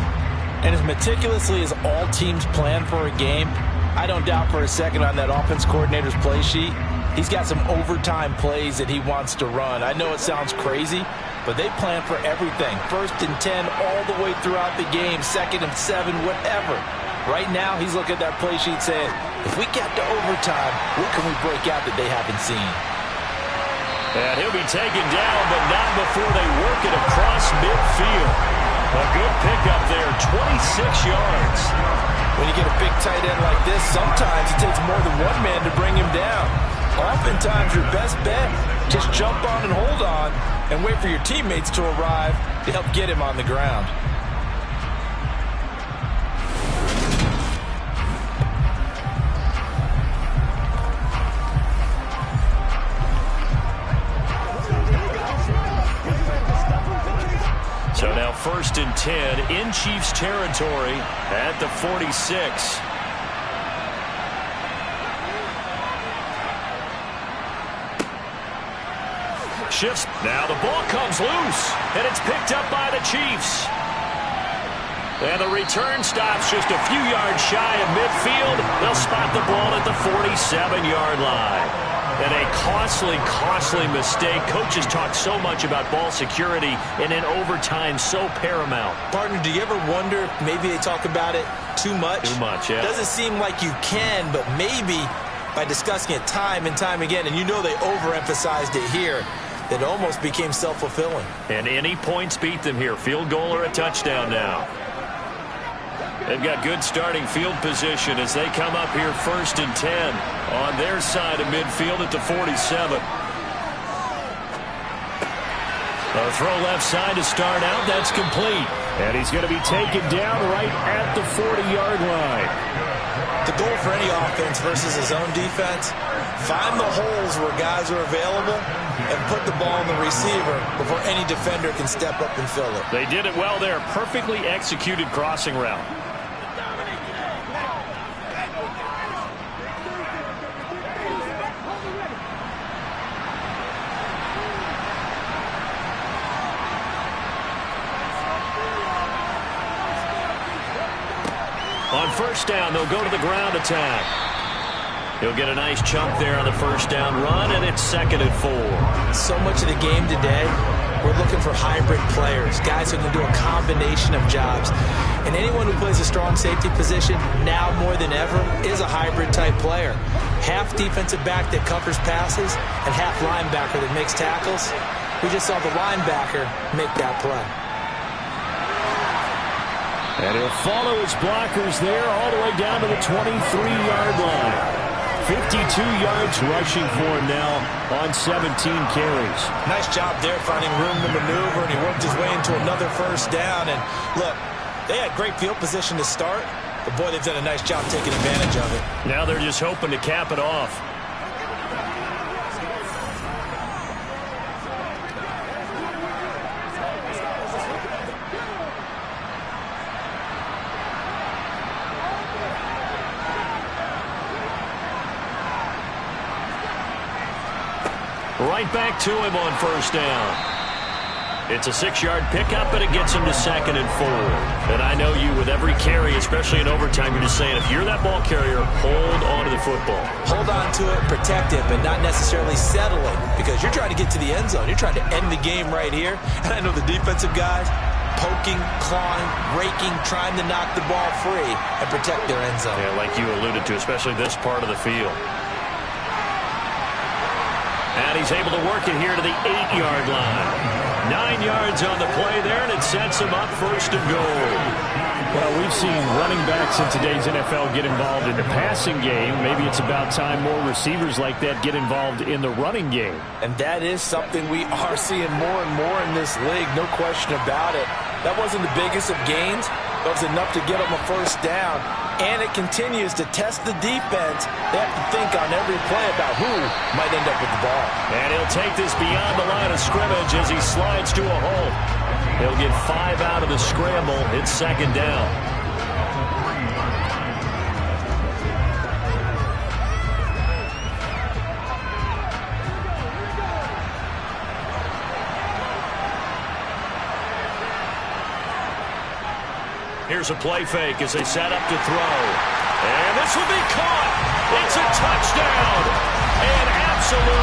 And as meticulously as all teams plan for a game, I don't doubt for a second on that offense coordinator's play sheet, he's got some overtime plays that he wants to run. I know it sounds crazy, but they plan for everything. 1st and 10 all the way throughout the game, 2nd and 7, whatever. Right now, he's looking at that play sheet saying, if we get to overtime, what can we break out that they haven't seen? And he'll be taken down, but not before they work it across midfield. A good pickup there, 26 yards. When you get a big tight end like this, sometimes it takes more than one man to bring him down. Oftentimes, your best bet, just jump on and hold on and wait for your teammates to arrive to help get him on the ground. So now 1st and 10 in Chiefs territory at the 46. Shifts. Now the ball comes loose, and it's picked up by the Chiefs. And the return stops just a few yards shy of midfield. They'll spot the ball at the 47-yard line. And a costly mistake. Coaches talk so much about ball security, and in overtime, so paramount. Partner, do you ever wonder if maybe they talk about it too much? Too much, yeah. Doesn't seem like you can, but maybe by discussing it time and time again, and you know they overemphasized it here, it almost became self-fulfilling. And any points beat them here. Field goal or a touchdown now. They've got good starting field position as they come up here 1st and 10 on their side of midfield at the 47. A throw left side to start out. That's complete. And he's going to be taken down right at the 40-yard line. The goal for any offense versus his own defense, find the holes where guys are available and put the ball in the receiver before any defender can step up and fill it. They did it well there. Perfectly executed crossing route. On 1st down, they'll go to the ground attack. He'll get a nice chunk there on the 1st down run, and it's 2nd and 4. So much of the game today we're looking for hybrid players, guys who can do a combination of jobs. And anyone who plays a strong safety position, now more than ever, is a hybrid-type player. Half defensive back that covers passes and half linebacker that makes tackles. We just saw the linebacker make that play. And he'll follow his blockers there all the way down to the 23-yard line. 52 yards rushing for him now on 17 carries. Nice job there finding room to maneuver, and he worked his way into another first down. And look, they had great field position to start, but boy, they've done a nice job taking advantage of it. Now they're just hoping to cap it off. Right back to him on first down. It's a 6-yard pickup, but it gets him to 2nd and 4. And I know you, with every carry, especially in overtime, you're just saying, if you're that ball carrier, hold on to the football. Hold on to it, protect it, but not necessarily settling, because you're trying to get to the end zone. You're trying to end the game right here. And I know the defensive guys, poking, clawing, raking, trying to knock the ball free and protect their end zone. Yeah, like you alluded to, especially this part of the field. And he's able to work it here to the 8-yard line. 9 yards on the play there, and it sets him up 1st and goal. Well, we've seen running backs in today's NFL get involved in the passing game. Maybe it's about time more receivers like that get involved in the running game. And that is something we are seeing more and more in this league, no question about it. That wasn't the biggest of gains. That was enough to get them a first down. And it continues to test the defense. They have to think on every play about who might end up with the ball. And he'll take this beyond the line of scrimmage as he slides to a hole. He'll get 5 out of the scramble. It's 2nd down. Here's a play fake as they set up to throw. And this will be caught. It's a touchdown. An absolute